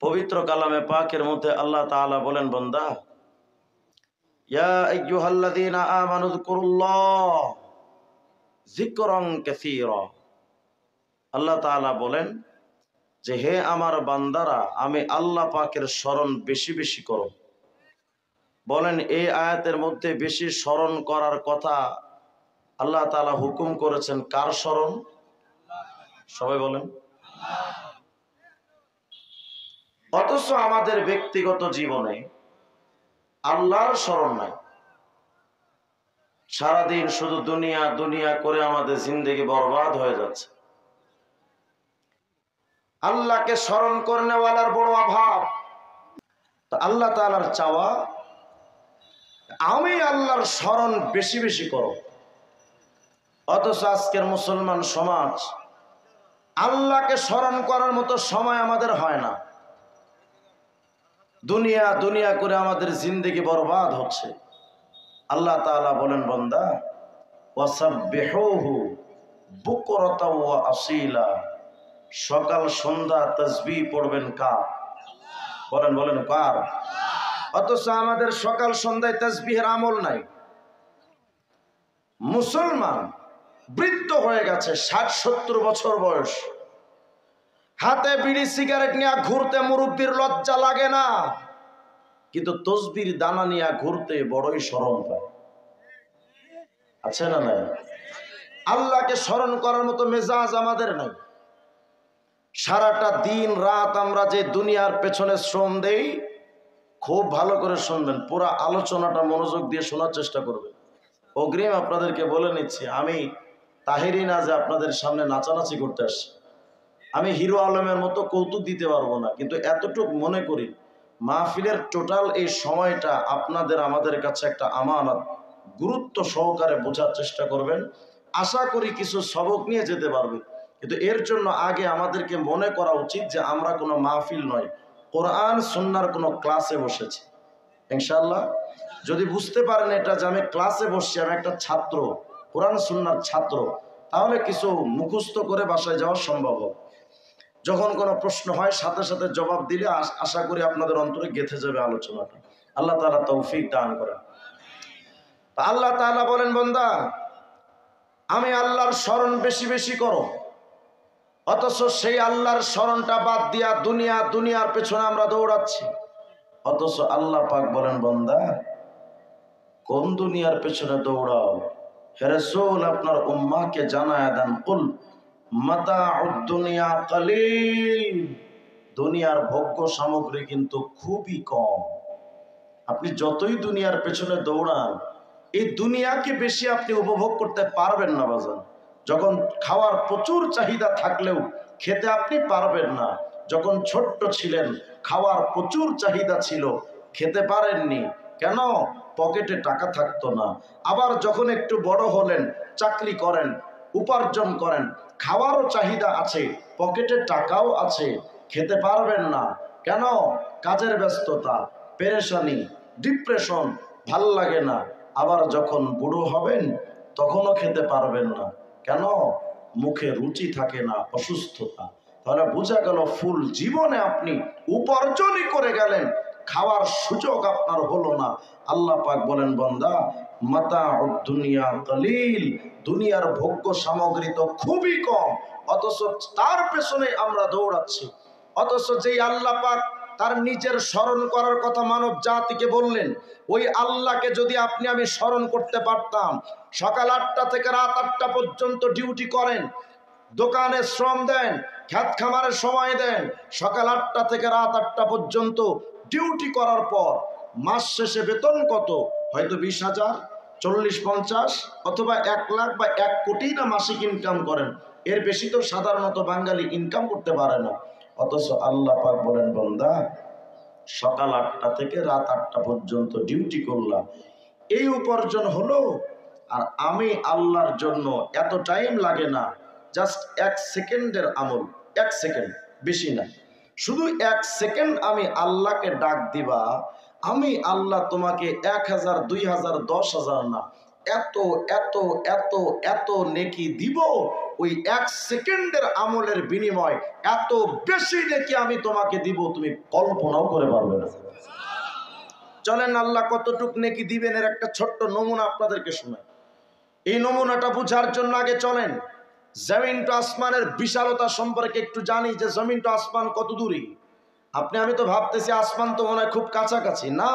পবিত্র কালামে পাকের মধ্যে আল্লাহ তাআলা বলেন, বান্দা ইয়া আইয়ুহাল্লাযীনা আমানু যকুরুল্লাহ যিকরান কাসীরা। আল্লাহ তাআলা বলেন যে হে আমার বান্দারা, আমি আল্লাহ পাকের স্মরণ বেশি বেশি করো। বলেন এই আয়াতের মধ্যে বেশি স্মরণ করার কথা আল্লাহ তাআলা হুকুম করেছেন কার স্মরণ? সবাই বলেন। অথচ আমাদের ব্যক্তিগত জীবনে আল্লাহর স্মরণ নাই। সারাদিন শুধু দুনিয়া দুনিয়া করে আমাদের জিন্দেগি বরবাদ হয়ে যাচ্ছে। আল্লাহকে স্মরণ করনেওয়ালার বড় অভাব। তো আল্লাহ তাআলার চাওয়া আমি আল্লাহর স্মরণ বেশি বেশি করো। অথচ আজকের মুসলমান সমাজ আল্লাহকে স্মরণ করার মতো সময় আমাদের হয় না। দুনিয়া দুনিয়া করে আমাদের জিন্দেগি বরবাদ হচ্ছে। আল্লাহ তাআলা বলেন, বান্দা ওয়াসাব্বিহুহু বুকরাতাও ওয়া আসীলা। সকাল সন্ধ্যা তাসবিহ পড়বেন কার? বলেন বলেন কার? অথচ আমাদের সকাল সন্ধ্যায় তাসবিহের আমল নাই। মুসলমান বৃদ্ধ হয়ে গেছে, ৬০-৭০ বছর বয়স, হাতে বিড়ি সিগারেট নিয়ে ঘুরতে মুরব্বীর লজ্জা লাগে না, কিন্তু তসবির দানা নিয়ে ঘুরতে বড়ই শরম পায়। আছে না নাই? আল্লাহকে স্মরণ করার মতো মেজাজ আমাদের নাই। সারাটা দিন রাত আমরা যে দুনিয়ার পেছনে শ্রম দেই, খুব ভালো করে শুনবেন, পুরা আলোচনাটা মনোযোগ দিয়ে শোনার চেষ্টা করবেন। অগ্রিম আপনাদেরকে বলে নিচ্ছি, আমি তাহেরি না যে আপনাদের সামনে নাচানাচি করতে আসছি। আমি হিরো আলমের মতো কৌতুক দিতে পারবো না, কিন্তু এতটুকু মনে করি মাহফিলের টোটাল এই সময়টা আপনাদের আমাদের কাছে একটা আমানত। গুরুত্ব সহকারে বোঝার চেষ্টা করবেন। আশা করি কিছু সবক নিয়ে যেতে পারবেন। কিন্তু এর জন্য আগে আমাদেরকে মনে করা উচিত যে আমরা কোনো মাহফিল নয়, কোরআন সুন্নাহর কোনো ক্লাসে বসেছি। ইনশাআল্লাহ যদি বুঝতে পারেন এটা যে আমি ক্লাসে বসছি, আমি একটা ছাত্র, কোরআন সুন্নাহর ছাত্র, তাহলে কিছু মুখস্থ করে বাসায় যাওয়া সম্ভব হবে। যখন কোনো প্রশ্ন হয় সাথে সাথে জবাব দিলে আশা করি আপনাদের অন্তরে গেঁথে যাবে আলোচনাটা। আল্লাহ তাআলা তৌফিক দান করেন। আল্লাহ তাআলা বলেন, বান্দা আমি আল্লাহর স্মরণ বেশি বেশি করো। অথচ সেই আল্লাহর স্মরণটা বাদ দিয়া দুনিয়া দুনিয়ার পেছনে আমরা দৌড়াচ্ছি। অথচ আল্লাহ পাক বলেন, বান্দা কোন দুনিয়ার পেছনে দৌড়াও? হে রাসূল আপনার উম্মাহকে জানায়া দেন, কুল মাতাউদ দুনিয়া কালিল। দুনিয়ার ভোগ্য সামগ্রী কিন্তু খুবই কম। আপনি যতই দুনিয়ার পেছনে দৌড়ান, এই দুনিয়াকে বেশি আপনি উপভোগ করতে পারবেন না বাজান। যখন খাওয়ার প্রচুর চাহিদা থাকলেও খেতে আপনি পারবেন না। যখন ছোট্ট ছিলেন খাওয়ার প্রচুর চাহিদা ছিল, খেতে পারেননি। কেন? পকেটে টাকা থাকতো না। আবার যখন একটু বড় হলেন, চাকরি করেন, উপার্জন করেন, খাওয়ারও চাহিদা আছে, পকেটে টাকাও আছে, খেতে পারবেন না। কেন? কাজের ব্যস্ততা, পেরেশানি, ডিপ্রেশন, ভাল লাগে না। আবার যখন বুড়ো হবেন তখনও খেতে পারবেন না। কেন? মুখে রুচি থাকে না, অসুস্থতা। তাহলে বোঝা গেল ফুল জীবনে আপনি উপার্জনই করে গেলেন, খাওয়ার সুযোগ আপনার হলো না। আল্লাহ পাক বলেন, বান্দা মাতাউদ দুনিয়া কালিল। দুনিয়ার ভোগ্য সামগ্রী তো খুবই কম, অথচ তার পেছনে আমরা দৌড়াচ্ছি। অথচ যেই আল্লাহ পাক তার নিজের স্মরণ করার কথা মানব জাতিকে বললেন, ওই আল্লাহকে যদি আপনি আমি স্মরণ করতে পারতাম, সকাল 8টা থেকে রাত 8টা পর্যন্ত ডিউটি করেন, দোকানে শ্রম দেন, খেত খামারের সময় দেন, সকাল 8টা থেকে রাত 8টা পর্যন্ত ডিউটি করার পর মাস শেষে বেতন কত? হয়তো 20,000, 40-50 অথবা 1 লাখ বা 1 কোটি না মাসিক ইনকাম করেন। এর বেশি তো সাধারণত বাঙালি ইনকাম করতে পারে না। অথচ আল্লাহ পাক বলেন, বান্দা সকাল 8টা থেকে রাত 8টা পর্যন্ত ডিউটি করলাম, এই উপার্জন হলো। আর আমি আল্লাহর জন্য এত টাইম লাগে না, জাস্ট 1 সেকেন্ডের আমল, 1 সেকেন্ড, বেশি না, শুধু 1 সেকেন্ড আমি আল্লাহকে ডাক দিবা, আমি আল্লাহ তোমাকে 1000, 2000, 10,000 না, এত এত এত এত নেকি দিব ওই 1 সেকেন্ডের আমলের বিনিময় এত বেশি নেকি আমি তোমাকে দিব, তুমি কল্পনাও করে পারবে না। চলেন আল্লাহ কতটুক নেকি দিবেন এর একটা ছোট্ট নমুনা আপনাদেরকে শোনাই। এই নমুনাটা বোঝার জন্য আগে চলেন জমিন টু আসমানের বিশালতা সম্পর্কে একটু জানি, যে জমিন টু আসমান কত দূরে। আমি তো ভাবতেছি আসমান তো মনে হয় খুব কাছাকাছি, না,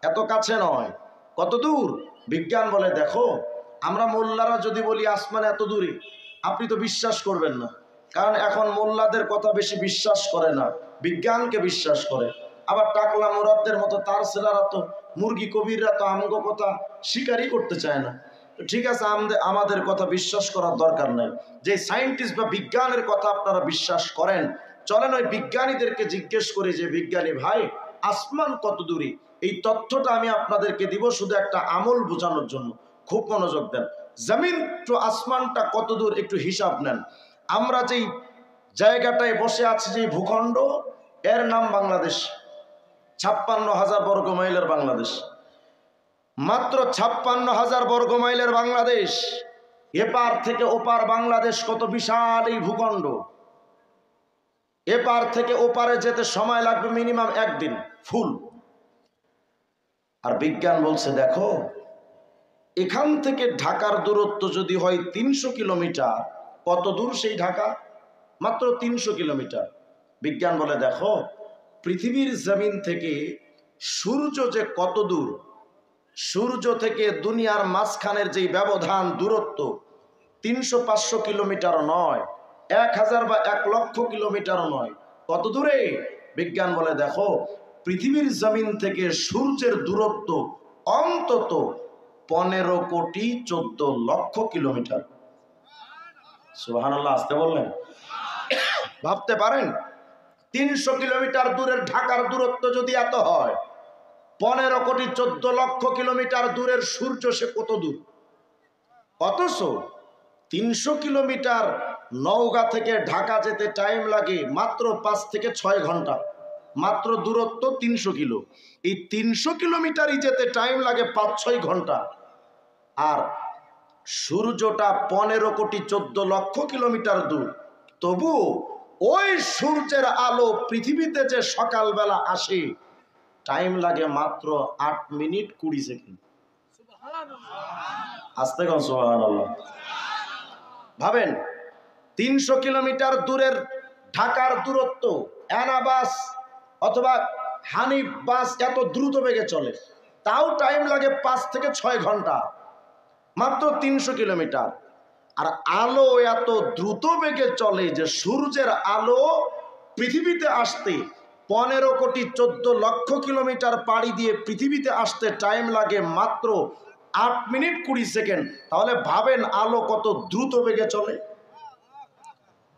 এত কাছে নয়। কত দূর? বিজ্ঞান বলে দেখো, আমরা মোল্লারা যদি বলি আসমান এত দূরে, আপনি তো বিশ্বাস করবেন না, কারণ এখন মোল্লাদের কথা বেশি বিশ্বাস করে না, বিজ্ঞানকে বিশ্বাস করে। আবার টাকলা মুরাদদের মতো তার ছেলেরা তো, মুরগি কবিররা তো আমগো কথা স্বীকারই করতে চায় না। ঠিক আছে, আমাদের কথা বিশ্বাস করার দরকার নাই। যে সায়েন্টিস্ট বা বিজ্ঞানের কথা আপনারা বিশ্বাস করেন, চলেন ওই বিজ্ঞানীদেরকে জিজ্ঞেস করি যে বিজ্ঞানী ভাই আসমান কত দূরে। এই তথ্যটা আমি আপনাদেরকে দিব শুধু একটা আমল বোঝানোর জন্য, খুব মনোযোগ দেন। জমিন টু আসমানটা কত দূর একটু হিসাব নেন। আমরা যেই জায়গাটায় বসে আছি, যে ভূখণ্ড, এর নাম বাংলাদেশ। 56,000 বর্গ মাইলের বাংলাদেশ, মাত্র 56,000 বর্গ মাইলের বাংলাদেশ। এপার থেকে ওপার বাংলাদেশ কত বিশাল এই ভূখণ্ড। এপার থেকে ওপারে যেতে সময় লাগবে মিনিমাম 1 দিন ফুল। আর বিজ্ঞান বলছে দেখো, এখান থেকে ঢাকার দূরত্ব যদি হয় 300 কিলোমিটার, কত দূর সেই ঢাকা? মাত্র 300 কিলোমিটার। বিজ্ঞান বলে দেখো, পৃথিবীর জমিন থেকে সূর্য যে কত দূর, সূর্য থেকে দুনিয়ার মাঝখানের যে ব্যবধান দূরত্ব 300-500 কিলোমিটার নয়, 1000 বা 1 লক্ষ কিলোমিটারও নয়। কত দূরে? বিজ্ঞান বলে দেখো, পৃথিবীর জমিন থেকে সূর্যের দূরত্ব অন্তত 15,14,00,000 কিলোমিটার। সুবহানাল্লাহ, আসতে বললেন? ভাবতে পারেন 300 কিলোমিটার দূরের ঢাকার দূরত্ব যদি এত হয়, 15,14,00,000 কিলোমিটার দূরের সূর্য সে কত দূর। অথচ 300 কিলোমিটার নওগাঁ থেকে ঢাকা যেতে টাইম লাগে মাত্র 5 থেকে 6 ঘন্টা। মাত্র দূরত্ব 300 কিলো, এই 300 কিলোমিটারই যেতে টাইম লাগে 5-6 ঘন্টা। আর সূর্যটা 15,14,00,000 কিলোমিটার দূর। তবু ওই সূর্যের আলো পৃথিবীতে যে সকালবেলা আসে, টাইম লাগে মাত্র 8 মিনিট 20 সেকেন্ড। আসতে গো সুবহানাল্লাহ। ভাবেন 300 কিলোমিটার দূরের ঢাকার দূরত্ব, অ্যানাবাস অথবা হানিফ বাস এত দ্রুত বেগে চলে, তাও টাইম লাগে 5 থেকে 6 ঘন্টা, মাত্র 300 কিলোমিটার। আর আলো এত দ্রুত বেগে চলে যে সূর্যের আলো পৃথিবীতে আসতে 15,14,00,000 কিলোমিটার পাড়ি দিয়ে পৃথিবীতে আসতে টাইম লাগে মাত্র 8 মিনিট 20 সেকেন্ড। তাহলে ভাবেন আলো কত দ্রুত বেগে চলে।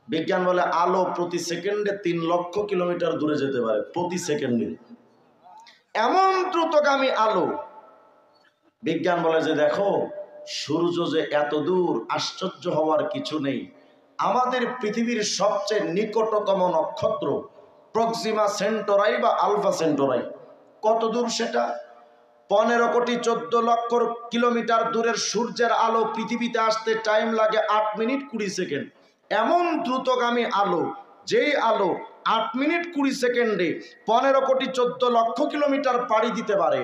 বিজ্ঞান বলে আলো প্রতি সেকেন্ডে 3 লক্ষ কিলোমিটার দূরে যেতে পারে, প্রতি সেকেন্ডে। এমন দ্রুতগামী আলো। বিজ্ঞান বলে যে দেখো, সূর্য যে এত দূর, আশ্চর্য হওয়ার কিছু নেই। আমাদের পৃথিবীর সবচেয়ে নিকটতম নক্ষত্র প্রক্সিমা সেন্টোরাই বা আলফা সেন্টোরাই, কত দূর সেটা? 15,14,00,000 কিলোমিটার দূরের সূর্যের আলো পৃথিবীতে আসতে টাইম লাগে 8 মিনিট 20 সেকেন্ড। এমন দ্রুতগামী আলো, যেই আলো 8 মিনিট 20 সেকেন্ডে 15,14,00,000 কিলোমিটার পাড়ি দিতে পারে,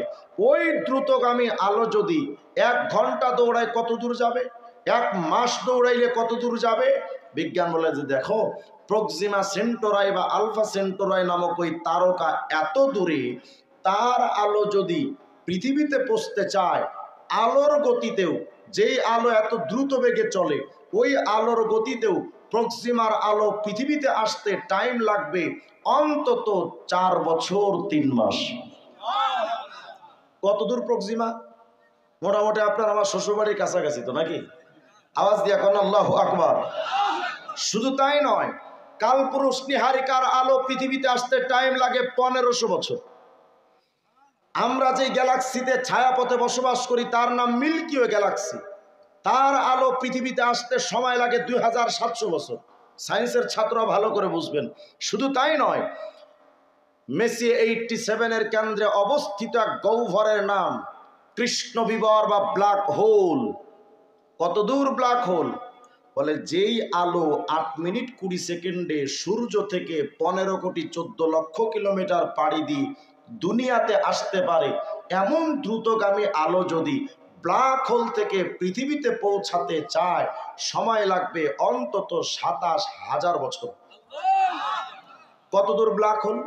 ওই দ্রুতগামী আলো যদি 1 ঘন্টা দৌড়ায় কত দূর যাবে? 1 মাস দৌড়াইলে কত দূর যাবে? বিজ্ঞান বলে যে দেখো, প্রক্সিমা সেন্টোরাই বা আলফা সেন্টোরাই নামক ওই তারকা এত দূরে, তার আলো যদি পৃথিবীতে পৌঁছতে চায় আলোর গতিতেও, যেই আলো এত দ্রুত বেগে চলে, ওই আলোর গতিতেও প্রক্সিমার আলো পৃথিবীতে আসতে টাইম লাগবে অন্তত 4 বছর 3 মাস। কত দূর প্রক্সিমা? মোটামুটি আপনার আমার শ্বশুরবাড়ির কাছাকাছি তো নাকি? আওয়াজ দিয়া কোন আল্লাহু আকবার। শুধু তাই নয়, কালপুরুষ নিহারিকার আলো পৃথিবীতে আসতে টাইম লাগে 1500 বছর। আমরা যে গ্যালাক্সিতে ছায়াপথে বসবাস করি তার নাম মিল্কি ওয়ে গ্যালাক্সি, তার আলো পৃথিবীতে আসতে সময় লাগে 2700 বছর। সায়েন্সের ছাত্ররা ভালো করে বুঝবেন। শুধু তাই নয়, মেসি 87 এর কেন্দ্রে অবস্থিত এক গহ্বরের নাম কৃষ্ণ বিবর বা ব্ল্যাক হোল। কত দূর ব্ল্যাক হোল? বলে যেই আলো 8 মিনিট 20 সেকেন্ডে সূর্য থেকে 15 কোটি 14 লক্ষ কিলোমিটার পাড়ি দিয়ে দুনিয়াতে আসতে পারে, এমন দ্রুতগামী আলো যদি ব্ল্যাক হোল থেকে পৃথিবীতে পৌঁছাতে চায়, সময় লাগবে অন্তত 27,000 বছর। কত দূর ব্ল্যাক হোল?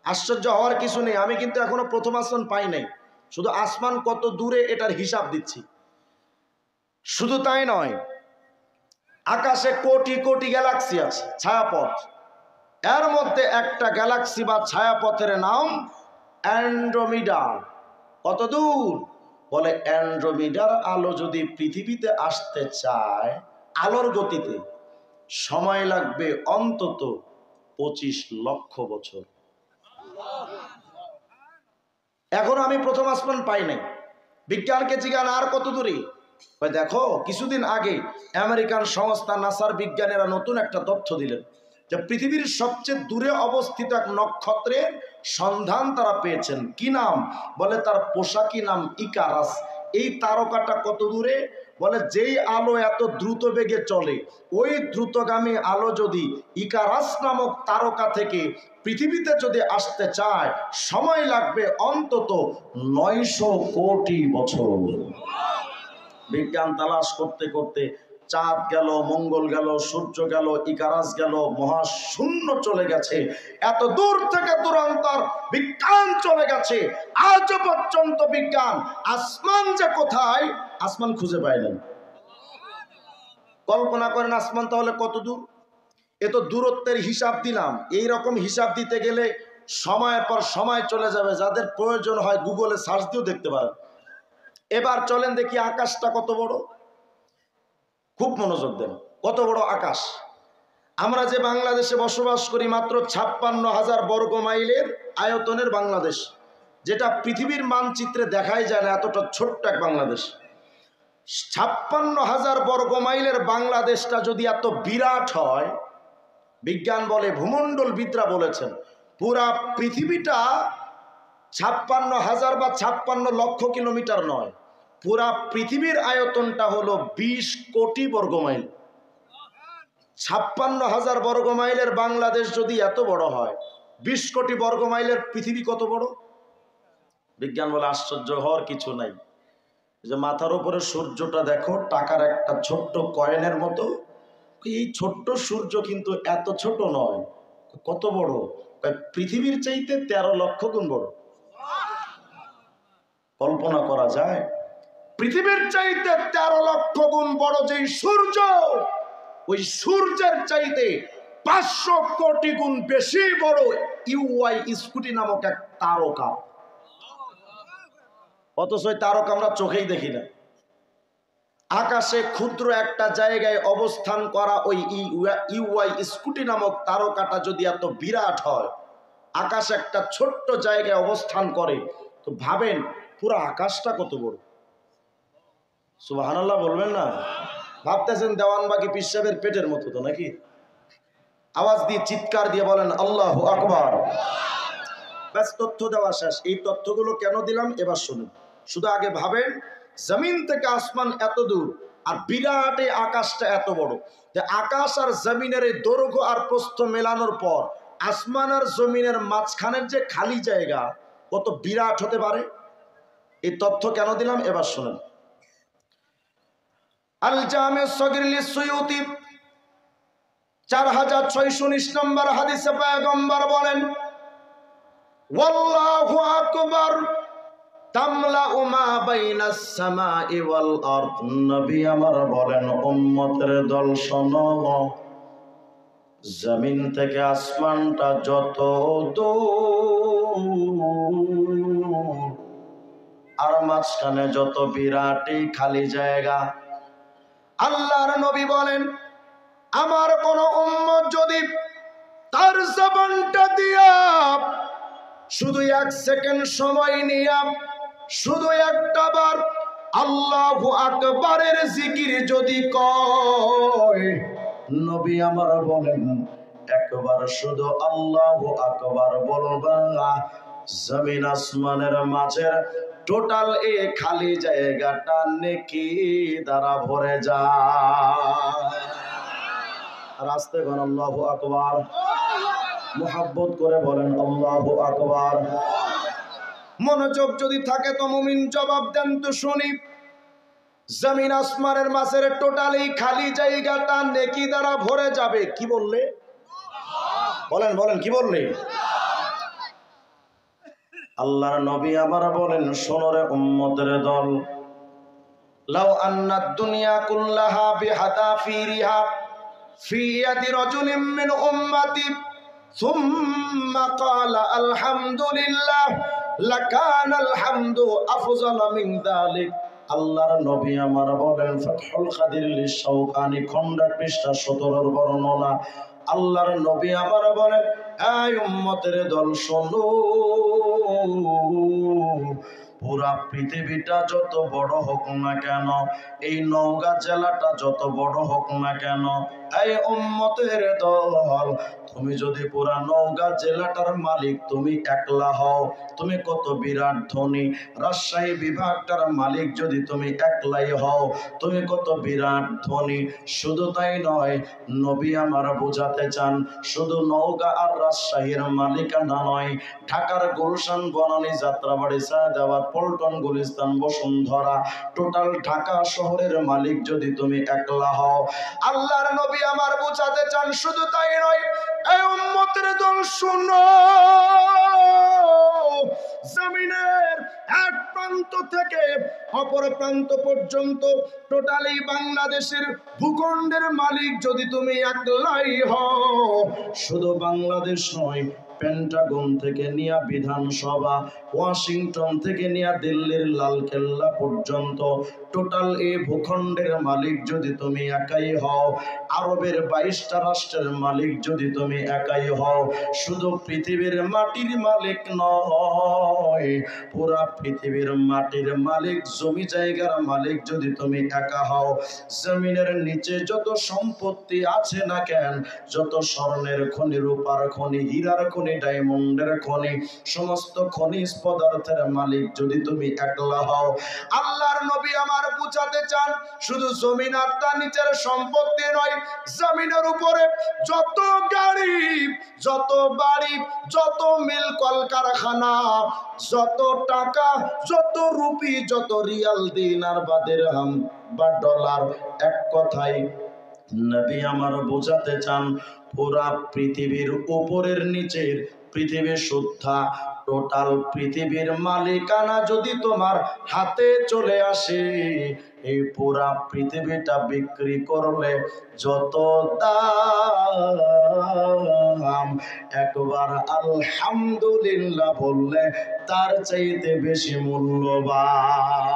আশ্চর্য হওয়ার কিছু নেই, আমি কিন্তু এখনো প্রথম আসমান পাই নাই, শুধু আসমান কত দূরে এটার হিসাব দিচ্ছি। শুধু তাই নয়, আকাশে কোটি কোটি গ্যালাক্সি আছে, ছায়াপথ। এর মধ্যে একটা গ্যালাক্সি বা ছায়াপথের নাম অ্যান্ড্রোমিডা। কত দূর? বলে অ্যান্ড্রোমিডার আলো যদি পৃথিবীতে আসতে চায় আলোর গতিতে, সময় লাগবে অন্তত 25 লক্ষ বছর। এখন আমি প্রথম আসমান পাই নাই। বিজ্ঞানকে জিজ্ঞান আর কত দূরে? দেখো, কিছুদিন আগে আমেরিকান সংস্থা নাসার বিজ্ঞানীরা নতুন একটা তথ্য দিলেন যে পৃথিবীর সবচেয়ে দূরে অবস্থিত এক নক্ষত্রের সন্ধান তারা পেয়েছেন। কি নাম? বলে তার পোশাকি নাম ইকারাস। এই তারকাটা কত দূরে? বলে যেই আলো এত দ্রুত বেগে চলে, ওই দ্রুতগামী আলো যদি ইকারাস নামক তারকা থেকে পৃথিবীতে যদি আসতে চায়, সময় লাগবে অন্তত 900 কোটি বছর। বিজ্ঞান তালাশ করতে করতে চাঁদ গেল, মঙ্গল গেল, সূর্য গেল, ইকারাস গেল, মহাশূন্য চলে গেছে, এত দূর থেকে দূরান্তর বিজ্ঞান চলে গেছে। আজ পর্যন্ত বিজ্ঞান আসমান যে কোথায়, আসমান খুঁজে পায় না। কল্পনা করেন আসমান তাহলে কত দূর? এত দূরত্বের হিসাব দিলাম, এই রকম হিসাব দিতে গেলে সময়ের পর সময় চলে যাবে। যাদের প্রয়োজন হয় গুগলে সার্চ দিয়েও দেখতে পারেন। এবার চলেন দেখি আকাশটা কত বড়। খুব মনোযোগ দেন, কত বড় আকাশ। আমরা যে বাংলাদেশে বসবাস করি, মাত্র 56,000 বর্গ মাইলের আয়তনের বাংলাদেশ, যেটা পৃথিবীর মানচিত্রে দেখাই যায় না, এতটা ছোট্ট এক বাংলাদেশ। 56,000 বর্গ মাইলের বাংলাদেশটা যদি এত বিরাট হয়, বিজ্ঞান বলে, ভূমণ্ডলবিদরা বলেছেন, পুরা পৃথিবীটা 56,000 বা 56 লক্ষ কিলোমিটার নয়, পুরা পৃথিবীর আয়তনটা হলো 20 কোটি বর্গ মাইল। 56,000 বর্গ মাইলের বাংলাদেশ যদি এত বড় হয়, 20 কোটি বর্গ মাইলের পৃথিবী কত বড়? বিজ্ঞান বলে আশ্চর্য হওয়ার কিছু নাই। যে মাথার উপরে সূর্যটা দেখো, টাকার একটা ছোট্ট কয়েনের মতো। এই ছোট্ট সূর্য কিন্তু এত ছোট নয়। কত বড়? পৃথিবীর চাইতে 13 লক্ষ গুণ বড়। কল্পনা করা যায়? পৃথিবীর চাইতে 13 লক্ষ গুণ বড় যেই সূর্য, ওই সূর্যের চাইতে 500 কোটি গুণ বেশি বড় ইউআই স্কুটি নামক এক তারকা। অথচ ওই তারকা আমরা চোখেই দেখি না। আকাশে ক্ষুদ্র একটা জায়গায় অবস্থান করা ওই ইউআই স্কুটি নামক তারকাটা যদি এত বিরাট হয়, আকাশ একটা ছোট্ট জায়গায় অবস্থান করে, তো ভাবেন পুরো আকাশটা কত বড়। সুবহানাল্লাহ বলবেন না? ভাবতেছেন দেওয়ানবাগি পীর সাহেবের পেটের মতো তো নাকি? আওয়াজ দিয়ে চিৎকার দিয়ে বলেন আল্লাহু আকবার। ব্যাস, তথ্য দেওয়া শেষ। এই তথ্যগুলো কেন দিলাম এবার শুনুন। শুধু আগে ভাবেন, জমিন থেকে আসমান এত দূর, আর বিরাট এই আকাশটা এত বড়। যে আকাশ আর জমিনের এই দৈর্ঘ্য আর প্রস্থ মেলানোর পর আসমান আর জমিনের মাঝখানের যে খালি জায়গা কত বিরাট হতে পারে। এই তথ্য কেন দিলাম এবার শুনুন। আল জামে সগীর লিসসুয়ুতি 4619 নম্বর হাদিসে পয়গম্বর বলেন, ওয়াল্লাহু আকবার তামলাউ মা বাইনাস সামাই ওয়াল আরদ। নবী আমার বলেন, উম্মতের দল শোনো, জমিন থেকে আসমানটা যত দূর আর মাঝখানে যত বিরাট খালি জায়গা, আল্লাহর নবী বলেন, আমার কোন উম্মত যদি তার জবানটা দিয়া শুধু 1 সেকেন্ড সময় নিয়া শুধু একটা বার আল্লাহু আকবারের জিকির যদি কয়, নবী আমার বলেন, একবার শুধু আল্লাহু আকবার বলবা, জমিন আসমানের মাঝের টোটাল এই খালি জায়গাটা নেকি দ্বারা ভরে যায়। আর আস্তে বলেন আল্লাহু আকবার, মুহাব্বত করে বলেন আল্লাহু আকবার। মনোযোগ যদি থাকে তো মুমিন জবাব দেন তো শুনি। জমিন আসমানের মাঝের টোটালি খালি জায়গাটা নেকি দ্বারা ভরে যাবে। কি বললে? বলেন বলেন, কি বললে? আল্লাহর নবী আবার বলেন, শোনো রে উম্মতের দল, লাউ আন্নাদ দুনিয়া কুল্লাহা বিহাদাফিরিহা ফি ইয়াদি রাজুলিন মিন উম্মতি সুম্মা ক্বালা আলহামদুলিল্লাহ লাকানাল হামদু আফযালা মিন যালিক। আল্লাহর নবী আমার বলেন, ফাতহুল কাদির লিশ-শাওকানি খণ্ড পৃষ্ঠা 17 বর্ণনা। আল্লাহর নবী আমার বলেন, এই উম্মতের দল শোনো, পুরা পৃথিবীটা যত বড় হোক না কেন, এই নওগাঁ জেলাটা যত বড় হোক না কেন, এই উম্মতের দল, তুমি যদি পুরা নওগাঁ জেলাটার মালিক তুমি একলা হও, তুমি কত বিরাট ধনী। রাজশাহী বিভাগটার মালিক যদি তুমি একলাই হও, তুমি কত বিরাট ধনী। শুধু তাই নয়, নবী আমার বোঝাতে চান, শুধু নওগাঁ আর রাজশাহীর মালিকানা নয়, ঢাকার গুলশান, বনানী, যাত্রাবাড়ি, সায়দাবাদ, পল্টন, গুলিস্তান, বসুন্ধরা, টোটাল ঢাকা শহরের মালিক যদি তুমি একলা হও। আল্লাহর নবী আমার বোঝাতে চান, শুধু তাই নয়, এই উম্মতের দল শুনো, জমিনের এক প্রান্ত থেকে অপর প্রান্ত পর্যন্ত টোটালি বাংলাদেশের ভূখণ্ডের মালিক যদি তুমি একলাই হও, শুধু বাংলাদেশ নয়, পেন্টাগন থেকে নিয়ে বিধানসভা, ওয়াশিংটন থেকে নিয়ে দিল্লির লালকেল্লা পর্যন্ত টোটাল এই ভূখণ্ডের মালিক যদি তুমি একাই হও, আরবের 22টা রাষ্ট্রের মালিক যদি তুমি একাই হও, শুধু পৃথিবীর মাটির মালিক নয়, পুরা পৃথিবীর মাটির মালিক, জমি জায়গার মালিক যদি তুমি একা হও, জমিনের নিচে যত সম্পত্তি আছে না কেন, যত স্বর্ণের খনি, রূপার খনি, হীরার খনি, ডায়মন্ডের খনি, সমস্ত খনিজ পদার্থের মালিক যদি তুমি একলা হও। আল্লাহর নবী আমার বুঝাতে চান, শুধু জমিন আর তার নিচের সম্পত্তি নয়, জমিনের উপরে যত গাড়ি, যত বাড়ি, যত মিল কলকারখানা, যত টাকা, যত রুপি, যত রিয়াল, দিনার বা দিরহাম বা ডলার, এক কথায় নবী আমার বোঝাতে চান, পুরা পৃথিবীর উপরের নিচের পৃথিবী সুদ্ধা টোটাল পৃথিবীর মালিকানা যদি তোমার হাতে চলে আসে, এই পুরা পৃথিবীটা বিক্রি করলে যত দাম, একবার আলহামদুলিল্লাহ বললে তার চাইতে বেশি মূল্যবান।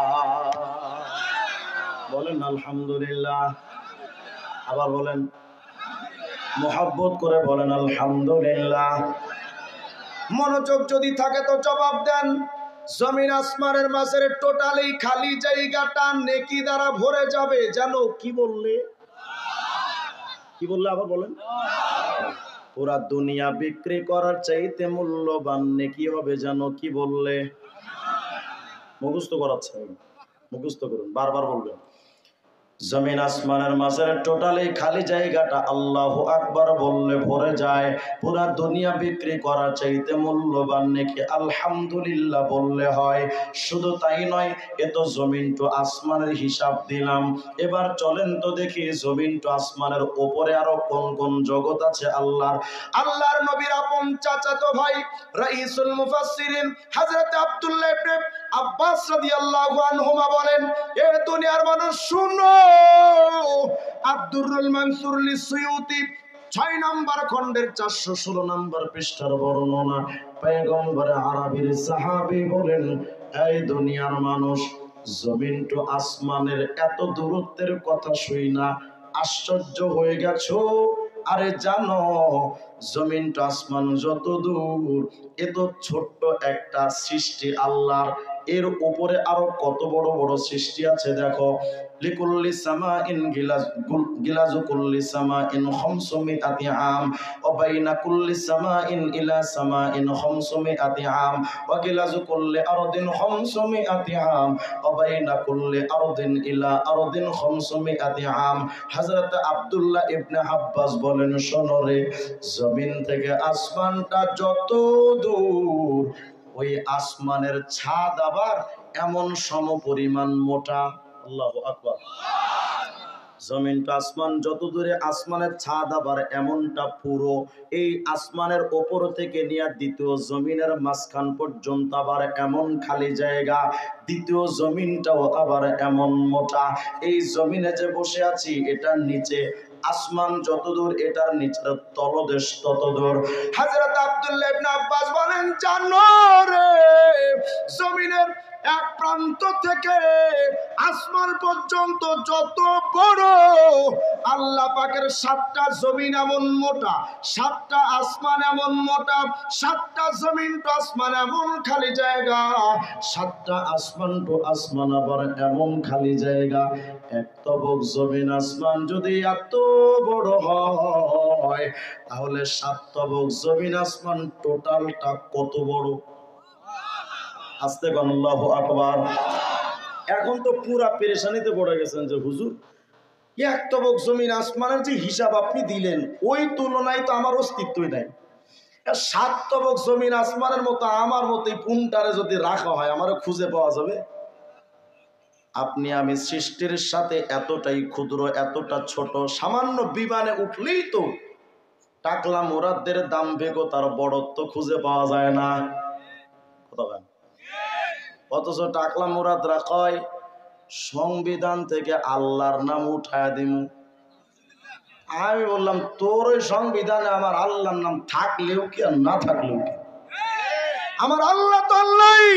বলেন আলহামদুলিল্লাহ। আবার বলেন, মুহাব্বত করে বলেন আলহামদুলিল্লাহ। মনোযোগ যদি থাকে তো জবাব দেন, জমিন আসমানের মাঝের টোটালি খালি জায়গাটা নেকি দ্বারা ভরে যাবে। জানো কি বললে? কি বললে? আবার বলেন। পুরা দুনিয়া বিক্রি করার চাইতে মূল্যবান নেকি হবে। জানো কি বললে? মুখস্থ করাচ্ছে, মুখস্থ করুন, বারবার বলবেন। জমিন আসমানের মাঝের টোটালি খালি জায়গাটা আল্লাহু আকবার বললে ভরে যায়। পুরা দুনিয়া বিক্রি করার চাইতে মূল্যবান নাকি আলহামদুলিল্লাহ বললে হয়। শুধু তাই নয়, এ তো জমিন টু আসমানের হিসাব দিলাম। এবার চলেন তো দেখি জমিন টু আসমানের উপরে আরো কোন কোন জগৎ আছে আল্লাহর নবীর আপন চাচাতো ভাই রাইসুল মুফাসসিরিন হযরত আব্দুল্লাহ ইবনে আব্বাস রাদিয়াল্লাহু আনহুমা বলেন, এ দুনিয়ার মানুষ শুনো, আব্দুরুল মানসুর লিসুয়ুতি 6 নম্বর খণ্ডের 416 নম্বর পৃষ্ঠার বর্ণনা। পয়গম্বর আরবীর সাহাবী বলেন, এই দুনিয়ার মানুষ, জমিন টু আসমানের এত দূরত্বের কথা শুই না আশ্চর্য হয়ে গেছো। আরে জানো, জমিন টু আসমান যত দূর, এত ছোট্ট একটা সৃষ্টি আল্লাহর, এর উপরে আরো কত বড় বড় সৃষ্টি আছে দেখো। লিকুল্লি সামাইন গিলাজু কুল্লি সামাইন 500 আম ওয়া বাইনা কুল্লি সামাইন ইলা সামাইন 500 আম ওয়া গিলাজু কুল্লি আরদিন 500 আম ওয়া বাইনা কুল্লি আরদিন ইলা আরদিন 500 আম। হযরত আব্দুল্লাহ ইবনে আব্বাস বলেন, শোনো রে, জমিন থেকে আসমানটা যত দূর, ওই আসমানের ছাদ আবার এমন সমপরিমাণ মোটা। আল্লাহু আকবার। জমিনটা আসমান যত দূরে, আসমানের ছাদ আবার এমনটা পুরো। এই আসমানের ওপর থেকে নিয়ে দ্বিতীয় জমিনের মাঝখান পর্যন্ত আবার এমন খালি জায়গা, দ্বিতীয় জমিনটাও আবার এমন মোটা। এই জমিনে যে বসে আছি এটার নিচে আসমান যত দূর, এটার নিচের তলদেশ তত দূর। হযরত আব্দুল্লাহ ইবনে আব্বাস বলেন, জানো রে, জমিনের এক প্রান্ত থেকে আসমান পর্যন্ত যত বড়, আল্লাহ পাকের 7টা জমিন এমন মোটা, 7টা আসমান এমন মোটা, 7টা জমিন তো আসমান এমন খালি জায়গা, 7টা আসমান তো আসমান আবার এমন খালি জায়গা। এক তবক জমিন আসমান যদি এত বড় হয়, তাহলে 7 তবক জমিন আসমান টোটালটা কত বড়? আস্তে কোন আল্লাহু আকবার। এখন তো পুরা পেরেশানিতে পড়ে গেছেন যে হুজুর, এক তবক জমিন আসমানের যে হিসাব আপনি দিলেন, ওই তুলনায় তো আমার অস্তিত্বই নাই। 7 তবক জমিন আসমানের মতো আমার মতোই পুনটারে যদি রাখা হয়, আমারও খুঁজে পাওয়া যাবে? আপনি আমি সৃষ্টির সাথে এতটাই ক্ষুদ্র, এতটা ছোট, সামান্য বিমানে উঠলেই তো টাকলা মুরাদদের দাম বেগো তার বড়ত্ব খুঁজে পাওয়া যায় না। অথচ টাকলা মুরাদরা কয় সংবিধান থেকে আল্লাহর নাম উঠায় দিম। আমি বললাম, তোর ওই সংবিধানে আমার আল্লাহর নাম থাকলেও কি আর না থাকলেও কি, আমার আল্লাহ তো আল্লাহই।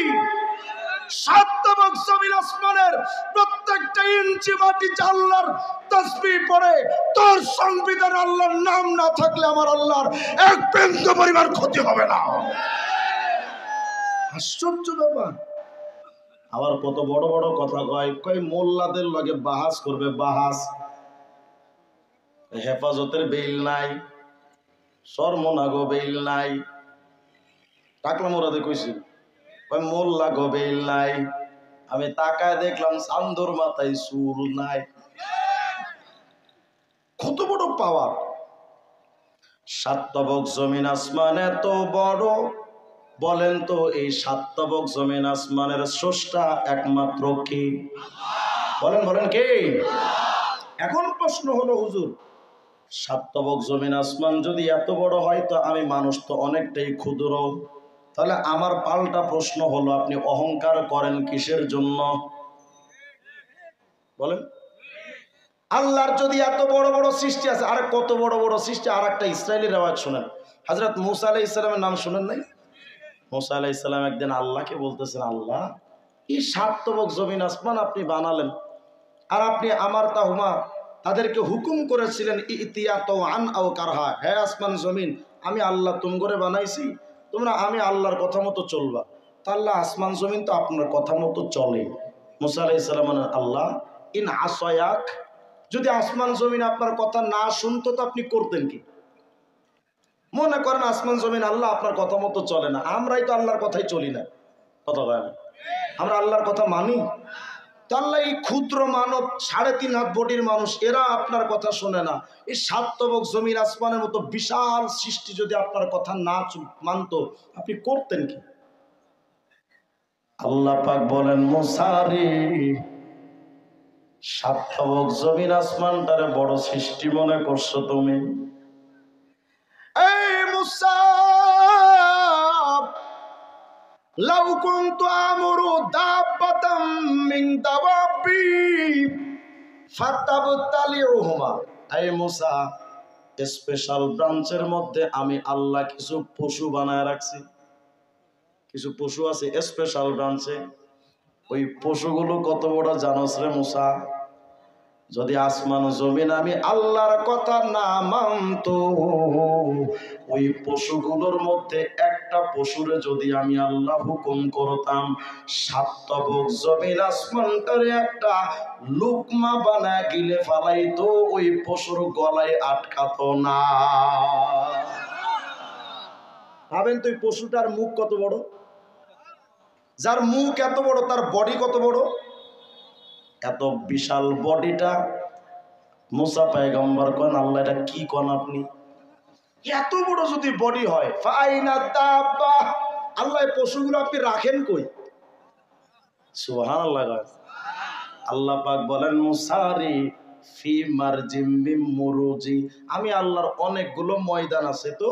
7 তবক জমিন আসমানের প্রত্যেকটা ইঞ্চি মাটি আল্লাহর তাসবিহ পড়ে, তোর সংবিধানে আল্লাহর নাম না থাকলে আমার আল্লাহর এক বিন্দু পরিমাণ ক্ষতি হবে না। আশ্চর্য ব্যাপার। আবার কত বড় বড় কথা কয় মোল্লাদের লগে বাহাস করবে, বাহাস। হেফাজতের বেইল নাই, শর্মনাগো বেইল নাই। টাকলা মোরাদে কইছিল কয় মোল্লা গো বেইল নাই। আমি তাকায় দেখলাম চান্দর মাথায় চুল নাই। কত বড় পাওয়ার। 7 তবক জমিন আসমান এত বড়, বলেন তো এই 7 তবক জমিন আসমানের স্রষ্টা একমাত্র কে? বলেন বলেন কে? এখন প্রশ্ন হলো, হুজুর 7 তবক জমিন আসমান যদি এত বড় হয়, তো আমি মানুষ তো অনেকটাই ক্ষুদ্র। তাহলে আমার পাল্টা প্রশ্ন হলো, আপনি অহংকার করেন কিসের জন্য? বলেন। আল্লাহর যদি এত বড় বড় সৃষ্টি আছে, আর কত বড় বড় সৃষ্টি। আর একটা ইসরায়েলি রেওয়ায়াত শুনেন, হযরত মূসা আলাইহিস সালামের নাম শুনেন নাই? মূসা আলাইহিস সালাম একদিন আল্লাহকে বলতেছেন, আল্লাহ, এই 7 তবক জমিন আসমান আপনি বানালেন, আর আপনি আমার তাহুমা তাদেরকে হুকুম করেছিলেন ইতিয়া তাওআন আও কারহা, হে আসমান জমিন, আমি আল্লাহ তুম করে বানাইছি, তোমরা আমি আল্লাহর কথা মতো চলবা। তা আল্লাহ, আসমান জমিন তো আপনার কথা মতো চলে। মূসা আলাইহিস সালাম বলেন, আল্লাহ, ইন আসায়াক, যদি আসমান জমিন আপনার কথা না শুনতো তো আপনি করতেন কি? মনে করেন আসমান জমিন আল্লাহ আপনার কথা মতো চলে না, আমরাই তো আল্লাহর কথাই চলি না, কথা বলেন, আমরা আল্লাহর কথা মানি? তাহলে এই ক্ষুদ্র মানব, 3.5 হাত বডির মানুষ, এরা আপনার কথা শোনে না। এই 7 তবক জমিন আসমানের মতো বিশাল সৃষ্টি যদি আপনার কথা না মানতো, আপনি করতেন কি? আল্লাহ পাক বলেন, মূসা রে, 7 তবক জমিন আসমানটারে বড় সৃষ্টি মনে করছো তুমি? এই মূসা, লাউ কুনতু আমরু দাব্বাতাম মিন দাওয়াবি ফাতাবতালিউহুমা। এই মূসা, স্পেশাল ব্রাঞ্চের মধ্যে আমি আল্লাহ কিছু পশু বানায় রাখছি। কিছু পশু আছে স্পেশাল ব্রাঞ্চে। ওই পশুগুলো কত বড় জানোস রে মূসা? যদি আসমান জমিন আমি আল্লাহর কথা না মানতো, ওই পশুগুলোর মধ্যে একটা পশুরে যদি আমি আল্লাহ হুকুম করতাম সাতবক জমিন আসমানটারে একটা লুকমা বানায় গিলে ফালাইতো, ওই পশুর গলায় আটকাতো না। ভাবেন তো, ওই পশুটার মুখ কত বড়, যার মুখ এত বড় তার বডি কত বড়। এত বিশাল বডিটা মুসা পয়গম্বর কোন আল্লাহ এটা কি কোন আপনি, এত বড় যদি বডি হয় ফাইনা দাব্বা, আল্লাহ পশুগুলো আপনি রাখেন কই? সুবহানাল্লাহ। আল্লাহ পাক বলেন মুসারি ফি মারজিম মিম মুরুজি, আমি আল্লাহর অনেকগুলো ময়দান আছে, তো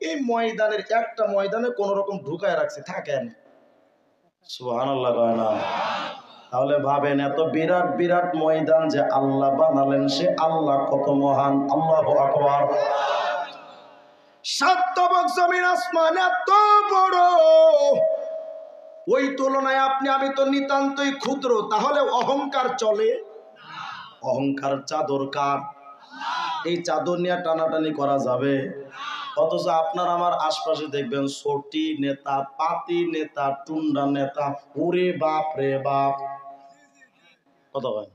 এই ময়দানের একটা ময়দানে কোন রকম ঢুকায় রাখছি, থাকেন। সুবহানাল্লাহ কয় না? তাহলে ভাবেন এত বিরাট বিরাট ময়দান যে আল্লাহ বানালেন, সে আল্লাহ কত মহান। আল্লাহু আকবার। সাতবক জমিন আসমান এত বড়, ওই তুলনায় আপনি আমি তো নিতান্তই ক্ষুদ্র, তাহলে অহংকার চলে? অহংকার চাদর কার? এই চাদর নিয়ে টানাটানি করা যাবে? অথচ আপনার আমার আশপাশে দেখবেন ছোটি নেতা, পাতি নেতা, টুন্ডা নেতা, ওরে বাপ রে বাপ, কত হয়।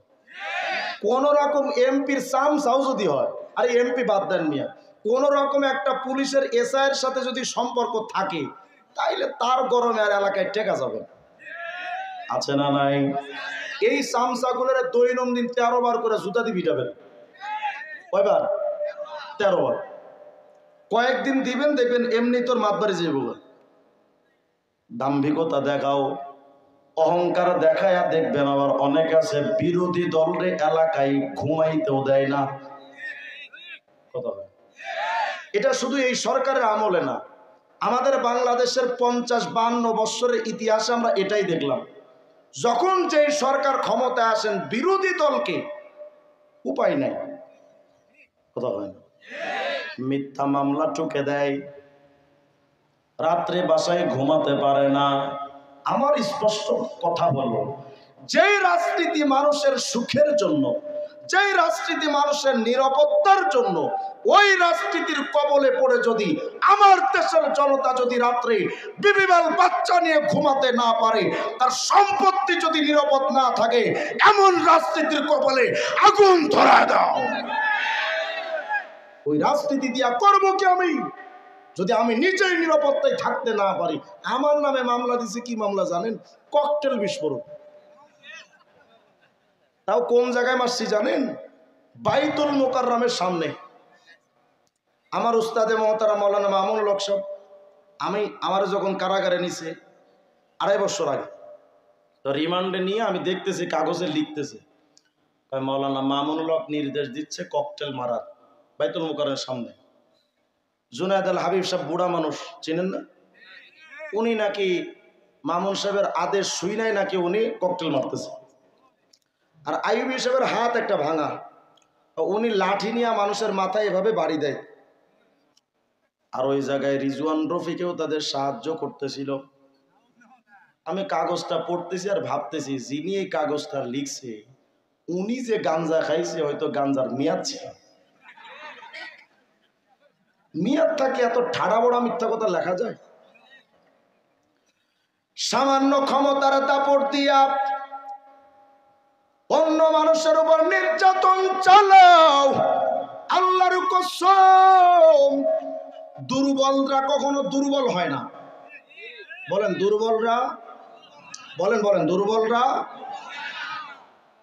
কোন রকম এমপির চামচাও যদি হয়, আরে এমপি বাদ দেন মিয়া, কোন রকম একটা পুলিশের এসআই এর সাথে যদি সম্পর্ক থাকে, তাইলে তার গরমে আর এলাকায় টেকা যাবে, আছে না নাই? এই চামচাগুলোর দৈনন্দিন 13 বার করে জুতা দিয়ে পিটাবেন। কয়বার? 13 বার। কয়েকদিন দিবেন, দেখবেন এমনি তোর মাতবাড়ি যেয়ে বলবেন। দাম্ভিকতা দেখাও, অহংকার দেখায়া দেখবেন আবার অনেক আছে বিরোধী দলরে এলাকায় ঘুমাইতেও দেয় না। কথা হয়। এটা শুধু এই সরকারের আমলে না, আমাদের বাংলাদেশের 50-52 বছরের ইতিহাসে আমরা এটাই দেখলাম, যখন যে সরকার ক্ষমতায় আসেন বিরোধী দলকে উপায় নাই, কথা হয় না, মিথ্যা মামলা ঠুকে দেয়, রাত্রে বাসায় ঘুমাতে পারে না। আমার স্পষ্ট কথা বলো, যেই রাজনীতি মানুষের সুখের জন্য, যেই রাজনীতি মানুষের নিরাপত্তার জন্য, ওই রাজনীতির কবলে পড়ে যদি আমার দেশের জনতা যদি রাত্রে বিবিবাল বাচ্চা নিয়ে ঘুমাতে না পারে, তার সম্পত্তি যদি নিরাপদ না থাকে, এমন রাজনীতির কবলে আগুন ধরায় দাও। ওই রাজনীতি দিয়া করবো কি আমি, যদি আমি নিজেই নিরাপত্তায় থাকতে না পারি? আমার নামে মামলা দিছে, কি মামলা জানেন? ককটেল বিস্ফোরণ। তাও কোন জায়গায় মারছি জানেন? বাইতুল মোকাররমের সামনে। আমার উস্তাদে মহতারা মাওলানা মামুনুল হক সাহেব, আমার যখন কারাগারে নিছে 2.5 বছর আগে, তো রিমান্ডে নিয়ে আমি দেখতেছি কাগজে লিখতেছে মাওলানা মামুনুল হক নির্দেশ দিচ্ছে ককটেল মারার বাইতুল মোকাররমের সামনে। জুনায়েদ আল হাবিব সাহেব বুড়া মানুষ, চিনেন না? উনি নাকি মামুন সাহেবের আদেশ শুই নাই, নাকি উনি ককটেল মারতেছে। আর আইয়ুবী সাহেবের হাত একটা ভাঙা, উনি লাঠি নিয়ে মানুষের মাথায় এভাবে বাড়ি দেয়। আর ওই জায়গায় রিজওয়ান রফিকেও তাদের সাহায্য করতেছিল। আমি কাগজটা পড়তেছি আর ভাবতেছি, যিনি এই কাগজটা লিখছে উনি যে গাঞ্জা খাইছে, হয়তো গাঞ্জার মেয়াদ ছিল। মেয়াদ থাকে এত ঠাড়া বড়া মিথ্যা কথা লেখা যায়? সামান্য ক্ষমতার দাপট দিয়া অন্য মানুষের উপর নির্যাতন চালাও, আল্লাহর কসম। দুর্বলরা কখনো দুর্বল হয় না। বলেন দুর্বলরা, বলেন দুর্বলরা।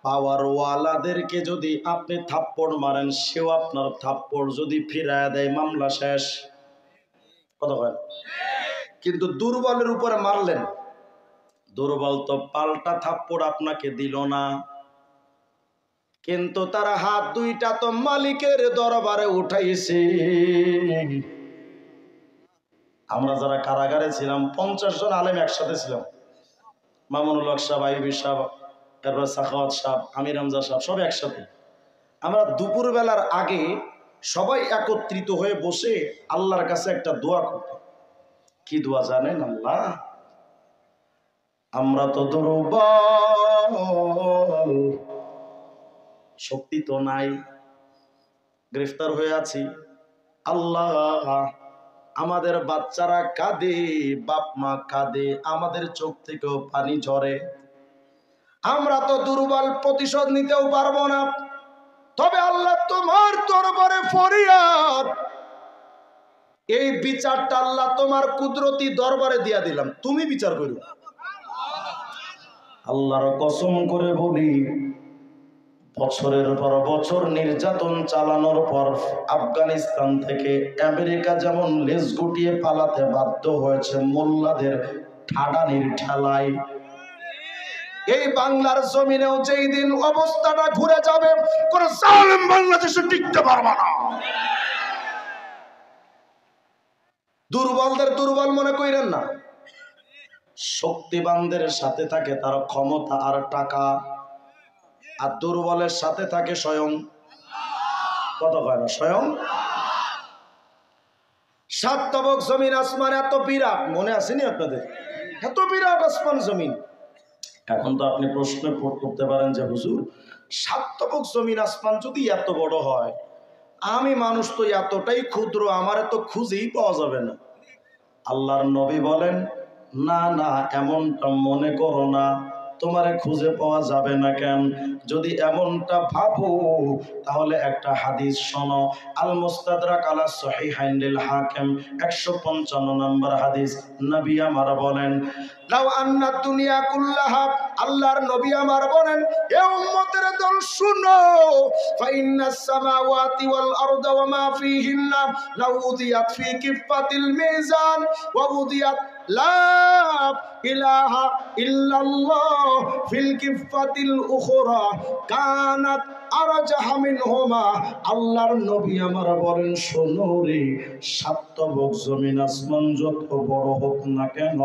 পাওয়ারওয়ালাদেরকে যদি আপনি থাপ্পড় মারেন, সেও আপনার থাপ্পড় যদি ফিরায় দেয়, মামলা শেষ। কথা হয়। কিন্তু দুর্বলের উপরে মারলেন, দুর্বল তো পাল্টা থাপ্পড় আপনাকে দিল না, কিন্তু তারা হাত দুইটা তো মালিকের দরবারে উঠাইছে। আমরা যারা কারাগারে ছিলাম 50 জন আলেম একসাথে ছিলাম, মামুনুল হক সাহেব, আইয়ুবী সাহেব, তারপর সাখাওয়াত সাহেব, আমির হামজা সাহেব, সব একসাথে। আমরা দুপুর বেলার আগে সবাই একত্রিত হয়ে বসে আল্লাহর কাছে একটা দোয়া করতাম। কি দোয়া জানেন? আল্লাহ, আমরা তো দুর্বল, শক্তি তো নাই, গ্রেফতার হয়ে আছি। আল্লাহ, আমাদের বাচ্চারা কাঁদে, বাপ মা কাঁদে, আমাদের চোখ থেকেও পানি ঝরে। আমরা তো দুর্বল, প্রতিশোধ নিতেও পারবো না। তবে আল্লাহ তোমার দরবারে ফরিয়াদ, এই বিচারটা আল্লাহ তোমার কুদরতি দরবারে দিয়া দিলাম, তুমি বিচার করো। আল্লাহর কসম করে বলি, বছরের পর বছর নির্যাতন চালানোর পর আফগানিস্তান থেকে আমেরিকা যেমন লেজ গুটিয়ে পালাতে বাধ্য হয়েছে মোল্লাদের ঠাডানির ঠেলায়, এই বাংলার জমিনেও যেই দিন অবস্থাটা ঘুরে যাবে, কোন জালেম বাংলাদেশে টিকতে পারবে না। দুর্বলদের দুর্বল মনে করেন না, শক্তিবানদের সাথে থাকে তার ক্ষমতা আর টাকা, আর দুর্বলের সাথে থাকে স্বয়ং, কত হয় না, স্বয়ং। সাত তবক জমিন আসমান এত বিরাট, মনে আসেনি আপনাদের? এত বিরাট আসমান জমিন। এখন তো আপনি প্রশ্ন করতে পারেন যে হুজুর, সাত তবক জমিন আসমান যদি এত বড় হয়, আমি মানুষ তো এতটাই ক্ষুদ্র, আমার তো খুঁজেই পাওয়া যাবে না। আল্লাহর নবী বলেন, না না, এমনটা মনে করো না, তোমারে খুঁজে পাওয়া যাবে না। কেন? যদি এমনটা ভাবো তাহলে একটা হাদিস শোনো, আল মুস্তাদরাক আলা সহিহাইন লিল হাকিম 155 নম্বর হাদিস। নবী আমার বলেন, লাউ আন্না দুনিয়া কুল্লাহা, আল্লাহর নবী আমার বলেন, এ উম্মতের দল শুনো, ফাইন্নাস সামাওয়াতি ওয়াল আরদা ওয়া মা ফীহিন্না লাউ উদিয়াত ফি কিফাতিল মিজান ওয়া উদিয়াত লা ইলাহা ইল্লাল্লাহ ফিল কিফাতিল উখরা কানাত আরজাহা মিনহুমা। আল্লাহর নবী আমার বলেন, শোনো রে, সাত তবক জমিন আসমান যত বড় হোক না কেন,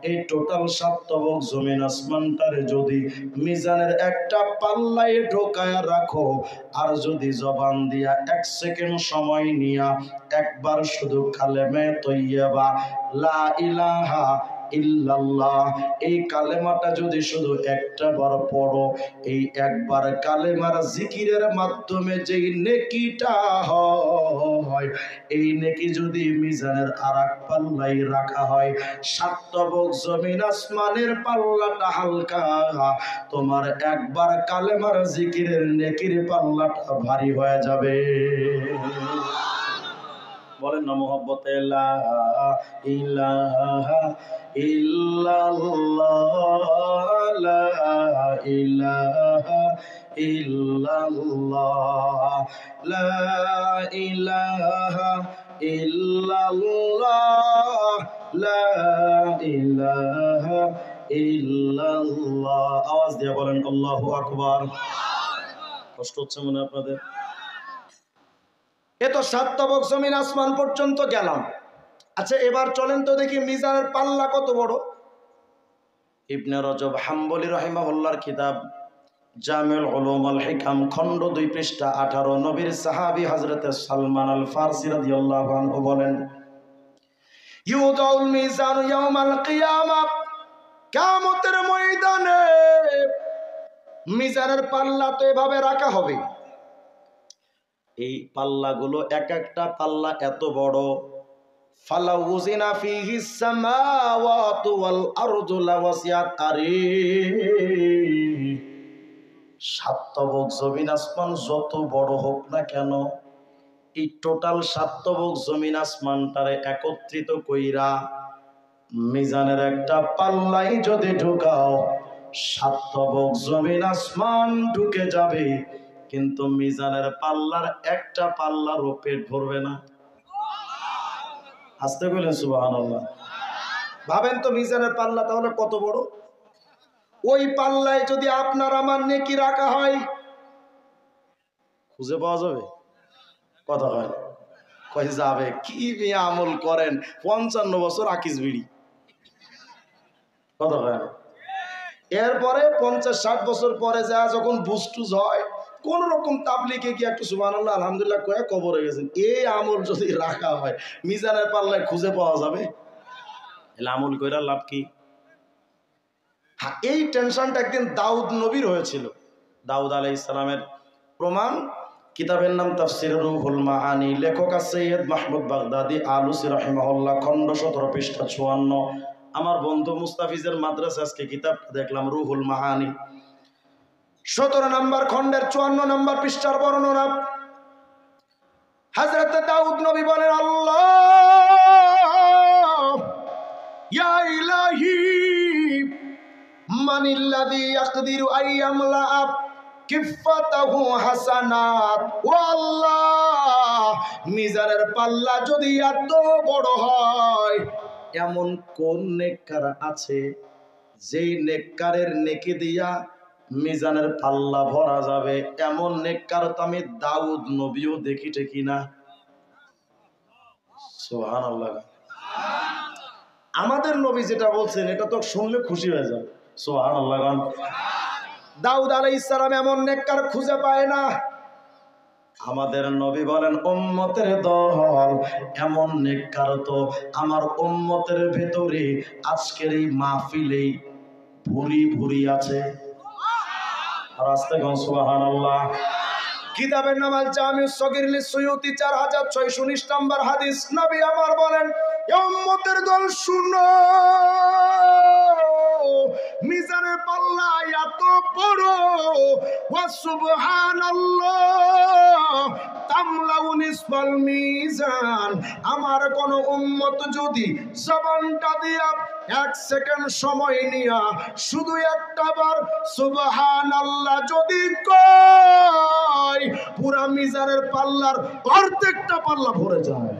এই টোটাল সাত তবক জমিন আসমানটারে যদি মিজানের একটা পাল্লায় ঢোকায় রাখো, আর যদি জবান দিয়া 1 সেকেন্ড সময় নিয়া একবার শুধু কালেমে তৈয়বা লা ইলাহা ইল্লাল্লাহ, এই কালেমাটা যদি শুধু একটা বার পড়ো, এই একবার কালেমার জিকিরের মাধ্যমে যেই নেকিটা হয়, এই নেকি যদি মিজানের আরেক পাল্লায় রাখা হয়, সাত তবক জমিন আসমানের পাল্লাটা হালকা, তোমার একবার কালেমার জিকিরের নেকির পাল্লাটা ভারী হয়ে যাবে। বলেন না মোহাব্বতে লা ইলাহা ইল্লাল্লাহ, লা ইলাহা ইল্লাল্লাহ, লা ইলাহা ইল্লাল্লাহ, লা ইলাহা ইল্লাল্লাহ। আওয়াজ দিয়ে বলেন আল্লাহু আকবার। কষ্ট হচ্ছে মনে আপনাদের? এ তো সাত তবক জমিন আসমান পর্যন্ত গেলাম। আচ্ছা, এবার চলেন তো দেখি মিজানের পাল্লা কত বড়। ইবনে রজব হাম্বলি রাহিমাহুল্লাহর কিতাব জামিউল উলুম ওয়াল হিকাম খণ্ড 2 পৃষ্ঠা 18, নবীর সাহাবী হযরত সালমান আল ফারসি রাদিয়াল্লাহু আনহু বলেন, ইউদাউল মিজান ইয়াউমাল কিয়ামাহ, কিয়ামতের ময়দানে মিজানের পাল্লা তো এভাবে রাখা হবে। এই পাল্লাগুলো এক একটা পাল্লা এত বড়, ফালা উজিনা ফিহিস সামাওয়াতু ওয়াল আরদু লাওয়াসিয়াত আরি, সাত তবক জমিন আসমান যত বড় হোক না কেন, এই টোটাল সাত তবক জমিন আসমানটারে একত্রিত কইরা মিজানের একটা পাল্লাই যদি ঢুকাও, সাত তবক জমিন আসমান ঢুকে যাবে, কিন্তু মিজানের পাল্লার একটা পাল্লারও পেট ভরবে না। আসতে বলেন সুবহানাল্লাহ। ভাবেন তো মিজানের পাল্লা তাহলে কত বড়। ওই পাল্লায় যদি আপনার আমার নেকি রাখা হয়, খুঁজে পাওয়া যাবে? কথা হয় কই যাবে? কি মিয়া আমল করেন, 55 বছর আকিস বিড়ি। কথা হয় এরপরে 50-60 বছর পরে যা যখন বুস্টুজ হয়, কোন রকম তাবলিগে গিয়ে একটু সুবহানাল্লাহ আলহামদুলিল্লাহ কয়ে কবরে গেছেন। এই আমল যদি রাখা হয়, মিজানের পাল্লায় খুঁজে পাওয়া যাবে? এলে আমল কইরা লাভ কি? হ্যাঁ, এই টেনশনটা একদিন দাউদ নবীর হয়েছিল। দাউদ আলাইহিস সালামের প্রমাণ কিতাবের নাম তাফসির রুহুল মাআনি, লেখক সৈয়দ মাহমুদ বাগদাদি আলুসি রাহিমাহুল্লাহ, খণ্ড 17 পৃষ্ঠা 54। আমার বন্ধু মুস্তাফিজের মাদ্রাসা আজকে কিতাবটা দেখলাম, রুহুল মাআনি 17 নম্বর খণ্ডের 54 নম্বর পৃষ্ঠার বর্ণনা। হযরত দাউদ নবী বলেন, আল্লাহ ইয়া ইলাহি মানিল্লাযী ইয়াকদিরু আইয়ামলা কিফাতাহু হাসানাত। ও আল্লাহ, মিজানের পাল্লা যদি এত বড় হয়, এমন কোন নেককার আছে যেই নেককারের নেকি দিয়া মিজানের পাল্লা ভরা যাবে? এমন নেককার তো আমি দাউদ নবীও দেখি ঠিকই না। সুবহানাল্লাহ। আমাদের নবী যেটা বলছেন এটা তো শুনলে খুশি হয়ে যাবে। সুবহানাল্লাহ। দাউদ আলাইহিস সালাম এমন নেককার খুঁজে পায় না। আমাদের নবী বলেন, উম্মতের দল এমন নেককার তো আমার উম্মতের ভেতরে আজকের এই মাহফিলেই ভুরি ভুরি আছে। আর আস্তে কোন সুবহানাল্লাহ। কিতাবের নাম আল জামিউস সগীর লিসুয়ুতি 4619 নম্বর হাদিস। নবী আমার বলেন, এ উম্মতের দল শুনো, মিজানের পাল্লা এত বড়, ওয়া সুবহানাল্লাহ তামলাউ নিসফাল মিজান। আমার কোন উম্মত যদি জবানটা দিয়া 1 সেকেন্ড সময় নিয়া শুধু একটা বার সুবহানাল্লাহ যদি কয়, পুরা মিজানের পাল্লার অর্ধেকটা পাল্লা ভরে যায়।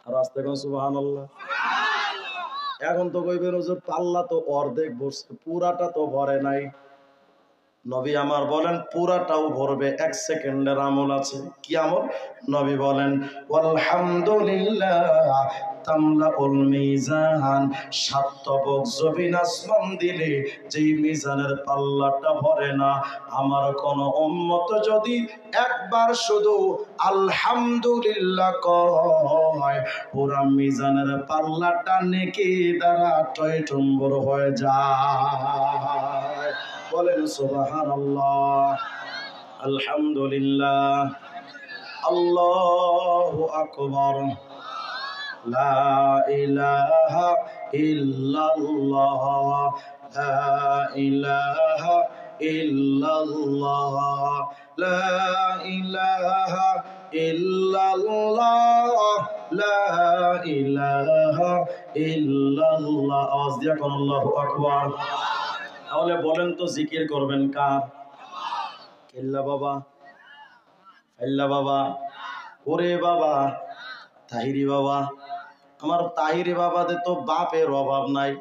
আর আস্তে কোন সুবহানাল্লাহ। এখন তো কইবেন হুজুর পাল্লা তো অর্ধেক ভরছে, পুরাটা তো ভরে নাই। নবী আমার বলেন পুরাটাও ভরবে, 1 সেকেন্ডের আমল আছে। কি আমল? নবী বলেন, আলহামদুলিল্লাহ তামলাউল মিজান। 7 তবক জমিন আসমান দিলে যেই মিজানের পাল্লাটা ভরে না, আমার কোন উম্মত যদি একবার শুধু আলহামদুলিল্লাহ কয়, পুরা মিজানের পাল্লাটা নেকি দ্বারা টইটুম্বর হয়ে যায়। বলেন সুবহানাল্লাহ, আলহামদুলিল্লাহ, আল্লাহু আকবার, লা ইলাহা ইল্লাল্লাহ, লা ইলাহা ইল্লাল্লাহ, লা ইলাহা ইল্লাল্লাহ, লা ইলাহা ইল্লাল্লাহ। আওয়াজ দিয়া কোন আল্লাহু আকবার। তাহলে বলেন তো জিকির করবেন কার? কেল্লা বাবা, আল্লাহ বাবা, ওরে বাবা, তাহিরি বাবা। আমার তাহিরি বাবাদের তো বাপের অভাব নাই,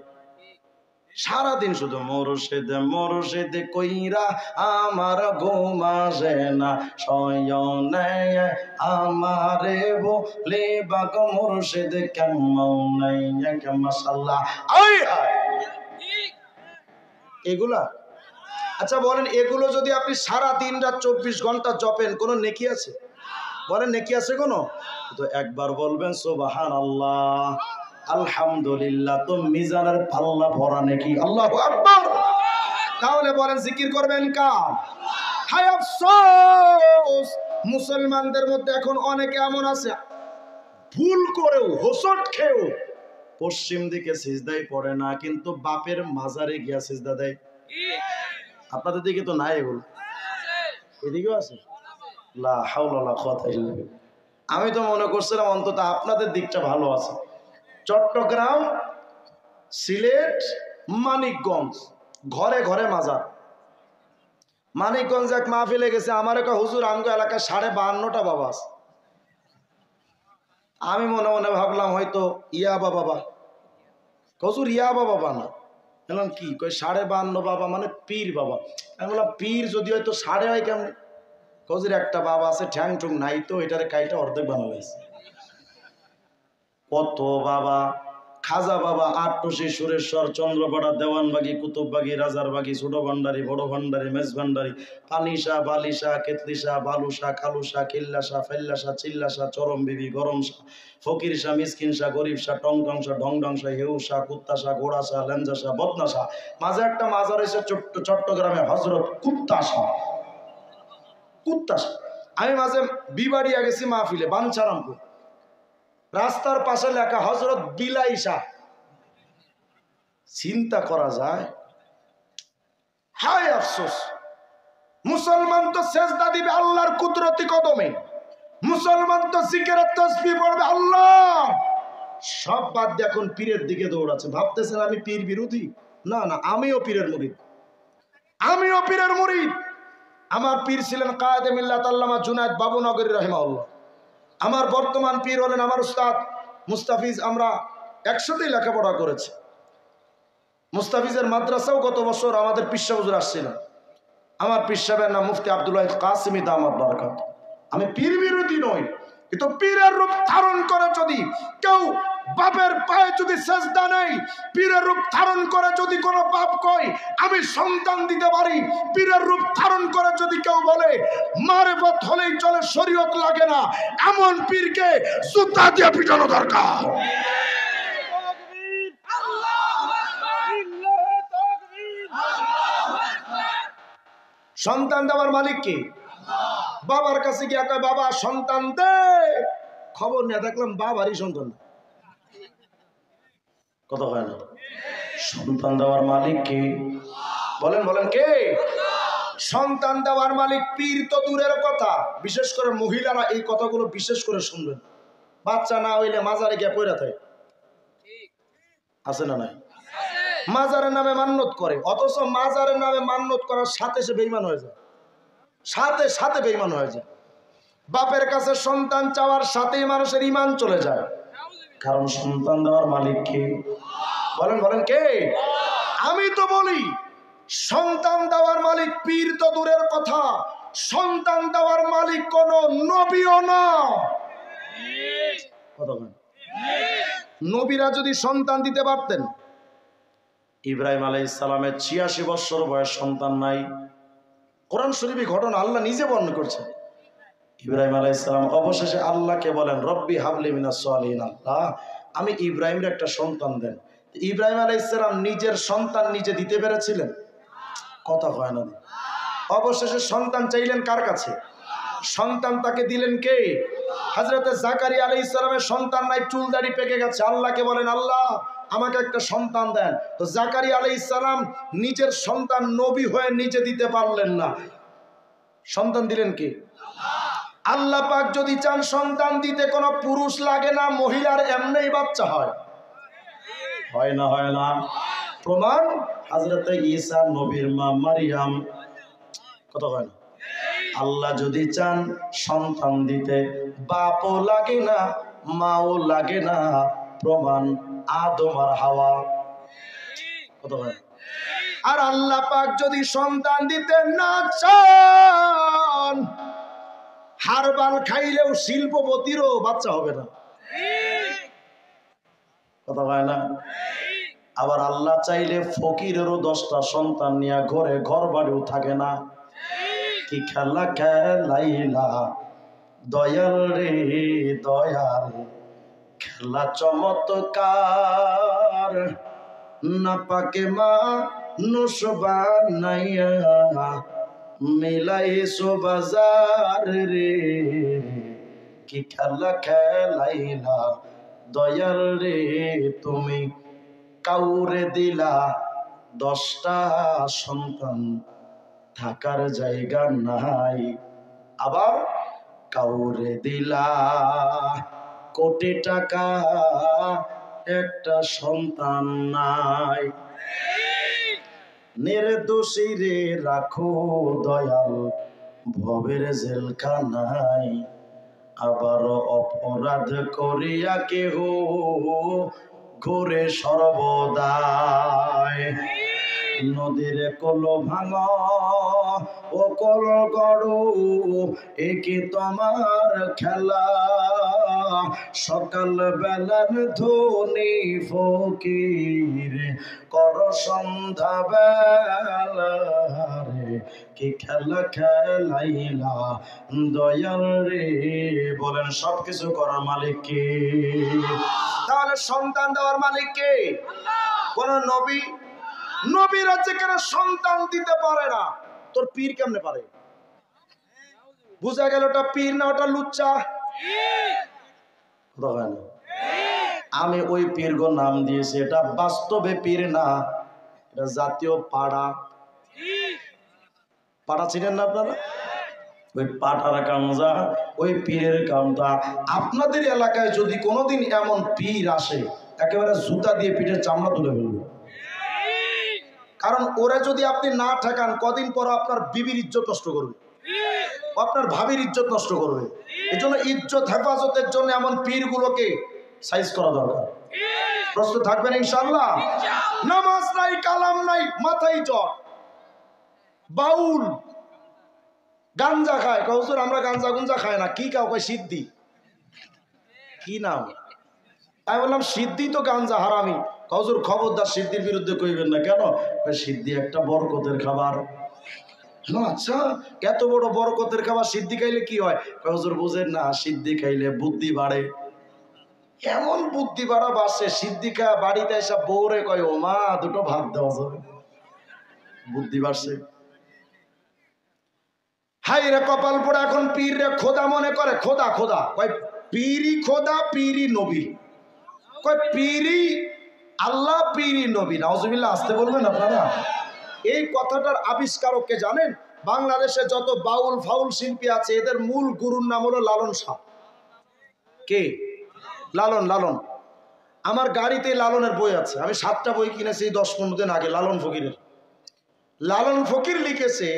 সারাদিন শুধু মুর্শিদে মুর্শিদে কইরা আমার ঘুম আসে না, শয়নে আমারে বলে বাগ মুর্শিদ কেমন নাই মাশাআল্লাহ। এগুলা আচ্ছা বলেন, এগুলো যদি আপনি সারা দিন রাত 24 ঘন্টা জপেন, কোনো নেকি আছে? বলেন নেকি আছে কোনো? তো একবার বলবেন সুবহানাল্লাহ, আলহামদুলিল্লাহ, তো মিজানের পাল্লা ভরা নেকি। আল্লাহু আকবার। তাহলে বলেন জিকির করবেন কার? হায় আফসোস, মুসলমানদের মধ্যে এখন অনেকে এমন আছে ভুল করেও হোঁচট খেয়েও পশ্চিম দিকে সিজদায় পড়ে না, কিন্তু বাপের মাজারে গিয়া সিজদা দেয়। আপনাদের দিকে তো নাই এগুলো, এদিকেও আছে। লা হাওলা ওয়ালা কুওয়াতা ইল্লা বিল্লাহ। আমি তো মনে করছিলাম অন্তত আপনাদের দিকটা ভালো আছে। চট্টগ্রাম, সিলেট, মানিকগঞ্জ ঘরে ঘরে মাজার। মানিকগঞ্জ এক মাহফিলে গেছে, আমার একটা হুজুর আমগো এলাকায় 52টা বাবা আছে। আমি মনে মনে ভাবলাম হয়তো ইয়াবা বাবা। হুজুর ইয়াবা বাবা না, বললাম কি কই 52 বাবা মানে পীর বাবা। আমি বললাম পীর যদি হয়তো 1.5 হয় কেমন? হুজুর একটা বাবা আছে ঠ্যাং ঠুং নাই তো, এটারে কাইটা অর্ধেক বানানো হয়েছে। কত বাবা, খাজা বাবা, আটটুসি, সুরেশ্বর, চন্দ্রপাড়া, দেওয়ানবাগি, কুতুববাগি, রাজারবাগি, ছোট ভান্ডারি, বড় ভান্ডারি, মেজ ভান্ডারি, পানিশা, বালিশা, কেতলিশা, বালুশা, কালুশা, কিল্লাশা, ফেল্লাশা, চিল্লাশা, চরম বিবি, গরমশা, ফকিরশা, মিসকিনশা, গরিবশা, টংটংশা, ঢংঢংশা, হেউশা, কুত্তাশা, ঘোড়াশা, লেঞ্জাশা, বদনাশা। মাঝে একটা মাজার এসে চট্টগ্রামে হজরত কুত্তাশা। কুত্তা। আমি মাঝে বিবাড়িয়া গেছি মাহফিলে বাঞ্ছারামপুর, রাস্তার পাশে লেখা হযরত বিলাই শাহ। চিন্তা করা যায়, হায় আফসোস। মুসলমান তো সেজদা দিবে আল্লাহর কুদরতি কদমে, মুসলমান তো জিকিরের তাসবিহ পড়বে আল্লাহ, সব বাদ দিয়ে এখন পীরের দিকে দৌড়াচ্ছে। ভাবতেছেন আমি পীর বিরোধী? না না, আমিও পীরের মুরিদ, আমিও পীরের মুরিদ। আমার পীর ছিলেন কায়েদে মিল্লাত আল্লামা জুনায়েদ বাবুনগরী রাহিমাহুল্লাহ। আমার বর্তমান পীর হলেন আমার উস্তাদ মুস্তাফিজ। আমরা একসাথেই লেখাপড়া করেছি। মুস্তাফিজের মাদ্রাসাও গত বছর আমাদের পীর সাহেব হুজুর আসছিলেন। আমার পীর সাহেবের নাম মুফতি আব্দুল ওয়াহিদ কাসিমি দামাত বারাকাত। আমি পীর বিরোধী নই, কিন্তু পীরের রূপ ধারণ করে যদি কেউ বাপের পায়ে যদি সেজদা নেই, পীরের রূপ ধারণ করে যদি কোনো বাপ কয় আমি সন্তান দিতে পারি, পীরের রূপ ধারণ করে যদি কেউ বলে মারেফত হলেই চলে শরীয়ত লাগে না, এমন পীরকে জুতা দিয়ে পিটানো দরকার। সন্তান দেওয়ার মালিক কে? বাবার কাছে গিয়ে কয় বাবা সন্তান দে, খবর নিয়ে দেখলাম বাবারই সন্তান। কথা হয় না। সন্তান দেওয়ার মালিক কে? বলেন বলেন কে? সন্তান দেওয়ার মালিক পীর তো দূরের কথা, বিশেষ করে মহিলারা এই কথাগুলো বিশেষ করে শুনবেন। বাচ্চা না হইলে মাজারে গিয়ে পড়ে থাকে, আছে না নাই? মাজারের নামে মান্যত করে, অথচ মাজারের নামে মান্যত করার সাথে সে বেঈমান হয়ে যায়, সাথে সাথে বেঈমান হয়ে যায়। বাপের কাছে সন্তান চাওয়ার সাথেই মানুষের ঈমান চলে যায়, কারণ সন্তান দেওয়ার মালিক কে? বলেন বলেন কে? আমি তো বলি সন্তান দেওয়ার মালিক পীর তো দূরের কথা, সন্তান দেওয়ার মালিক কোন নবীও না। নবীরা যদি সন্তান দিতে পারতেন, ইব্রাহিম আলাইহিস সালামের ৮৬ বছর বয়স, সন্তান নাই। কোরআন শরীফে ঘটনা আল্লাহ নিজে বর্ণনা করছেন। ইব্রাহিম আলাইহিস সালাম অবশেষে আল্লাহকে বলেন রব্বি হাবলি মিনাস সালিহিন, আল্লাহ আমি ইব্রাহিমের একটা সন্তান দেন। ইব্রাহিম আলাইহিস সালাম নিজের সন্তান নিজে দিতে পেরেছিলেন? কথা হয় না। অবশেষে সন্তান চাইলেন কার কাছে? সন্তান তাকে দিলেন কে? হযরতে জাকারিয়া আলাইহিস সালামের সন্তান নাই, চুল দাড়ি পেকে গেছে। আল্লাহকে বলেন আল্লাহ আমাকে একটা সন্তান দেন। তো জাকারিয়া আলাইহিস সালাম নিজের সন্তান নবী হয়ে নিজে দিতে পারলেন না, সন্তান দিলেন কে? আল্লাহ পাক যদি চান সন্তান দিতে কোনো পুরুষ লাগে না, মহিলার এমনিই বাচ্চা হয়, হয় না? হয় না? প্রমাণ হযরতে ঈসা নবীর মা মারিয়াম। কথা হয় না? আল্লাহ যদি চান সন্তান দিতে বাপও লাগে না, মাও লাগে না, প্রমাণ আদম আর হাওয়া। কথা হয়। আর আল্লাহ পাক যদি সন্তান দিতে না চান, হারবাল খাইলেও শিল্পপতিরও বাচ্চা হবে না। কথা হয় না? আবার আল্লাহ চাইলে ফকিরেরও 10টা সন্তান নিয়ে ঘরে ঘর বাড়িও থাকে না। কি খেলা খেলাইলা দয়াল রে দয়াল, খেলা চমৎকার, না পাকে মা নুসবা নাইয়া মিলাইছো বাজার রে। কি খেলা খেলাইলা দয়াল রে তুমি, কাউরে দিলা 10টা সন্তান, থাকার জায়গা নাই। আবার কাউরে দিলা কোটি টাকা, একটা সন্তান নাই। নির্দোষী রে রাখো দয়াল ভবের জেলখানায়, আবার অপরাধ করিয়া কেহ ঘুরে সর্বদায়। নদীর কল ভাঙ ও কল গড়ো, একে তোমার খেলা, সকাল বেলার ধনী ফকির কর সন্ধ্যা বেলা রে। কি খেলা খেলাইলা দয়াল রে। বলেন সবকিছু করার মালিক কে? তাহলে সন্তান দেওয়ার মালিক কে? কোন নবী? নবীরা যেখানে সন্তান দিতে পারে না, তোর পীর কেমনে পারে? বুঝা গেল ওটা পীর না ওটা লুচ্চা? আমি ওই পীরগো নাম দিয়েছি, এটা বাস্তবে পীর না, এটা জাতীয় পাড়া। পাড়া ছিলেন না আপনারা? ওই পাঠার কামজা, ওই পীরের কামটা। আপনাদের এলাকায় যদি কোনোদিন এমন পীর আসে, একেবারে জুতা দিয়ে পিঠের চামড়া তুলে ফেলবে। কারণ ওরা যদি আপনি না ঠেকান, কদিন পর আপনার বিবির ইজ্জত নষ্ট করবে, আপনার ভাবির ইজ্জত নষ্ট করবে। এই জন্য ইজ্জত হেফাজতের জন্য এমন পীরগুলোকে সাইজ করা দরকার। প্রস্তুত থাকবেন ইনশাআল্লাহ? নামাজ নাই, কালাম নাই, মাথায় জ্বর, বাউল, গাঞ্জা খায়। হুজুর আমরা গাঞ্জা গুঞ্জা খায় না। কি কাউ কয় সিদ্ধি, কি নাম? আমি বললাম সিদ্ধি তো গাঞ্জা হারামি। হুজুর খবরদার সিদ্ধির বিরুদ্ধে কইবেন না। কেন? সিদ্ধি একটা বরকতের খাবার। আচ্ছা, এত বড় বরকতের খাবার, সিদ্ধি খাইলে কি হয়? হুজুর বুঝেন না, সিদ্ধি খাইলে বুদ্ধি বাড়ে। এমন বুদ্ধি বাড়া বাসে, সিদ্ধি খায় বাড়িতে এসে বউরে কয়, ও মা দুটো ভাত দেওয়া যাবে, বুদ্ধি বাড়ছে। হাই রে কপাল পোড়া, এখন পীর রে খোদা মনে করে। খোদা খোদা কয়, পীরি খোদা, পীরি নবী। কয় পীরি আল্লাহ, পীরি নবী। নাউজুবিল্লাহ, আসতে বলবেন আপনারা? এই কথাটার আবিষ্কারক কে জানেন? বাংলাদেশে যত বাউল ফাউল শিল্পী আছে, এদের মূল গুরুর নাম হলো লালন শাহ। কে? লালন। লালন, আমার গাড়িতে লালনের বই আছে। আমি 7টা বই কিনেছি 10-15 দিন আগে লালন ফকিরের। লালন ফকির লিখেছে,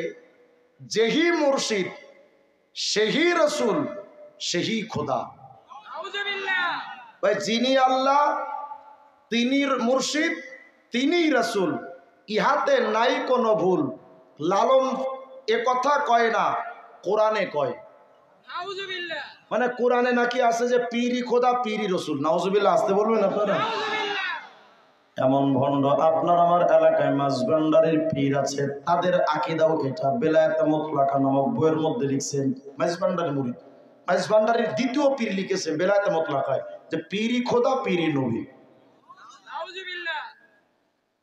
যেহি মুর্শিদ সেহি রসুল সেহি খোদা। যিনি আল্লাহ, তিনি মুর্শিদ, তিনি রসুল, ইহাতে নাই কোনো ভুল। লালন এ কথা কয় না, কোরআনে কয়। মানে কোরআনে নাকি আছে যে পীরি খোদা, পীরি রসুল। নাউজুবিল্লাহ, আসতে বলবেন আপনারা? এমন ভণ্ড আপনার আমার এলাকায় মাঝভান্ডারের পীর আছে, তাদের আকীদাও এটা। বেলায়েত মুতলাকা নামক বইয়ের মধ্যে লিখছেন মাঝভান্ডারী মুরিদ, মাঝভান্ডারীর দ্বিতীয় পীর লিখেছে বেলায়েত মুতলাকায় যে পীরি খোদা, পীরি নবী।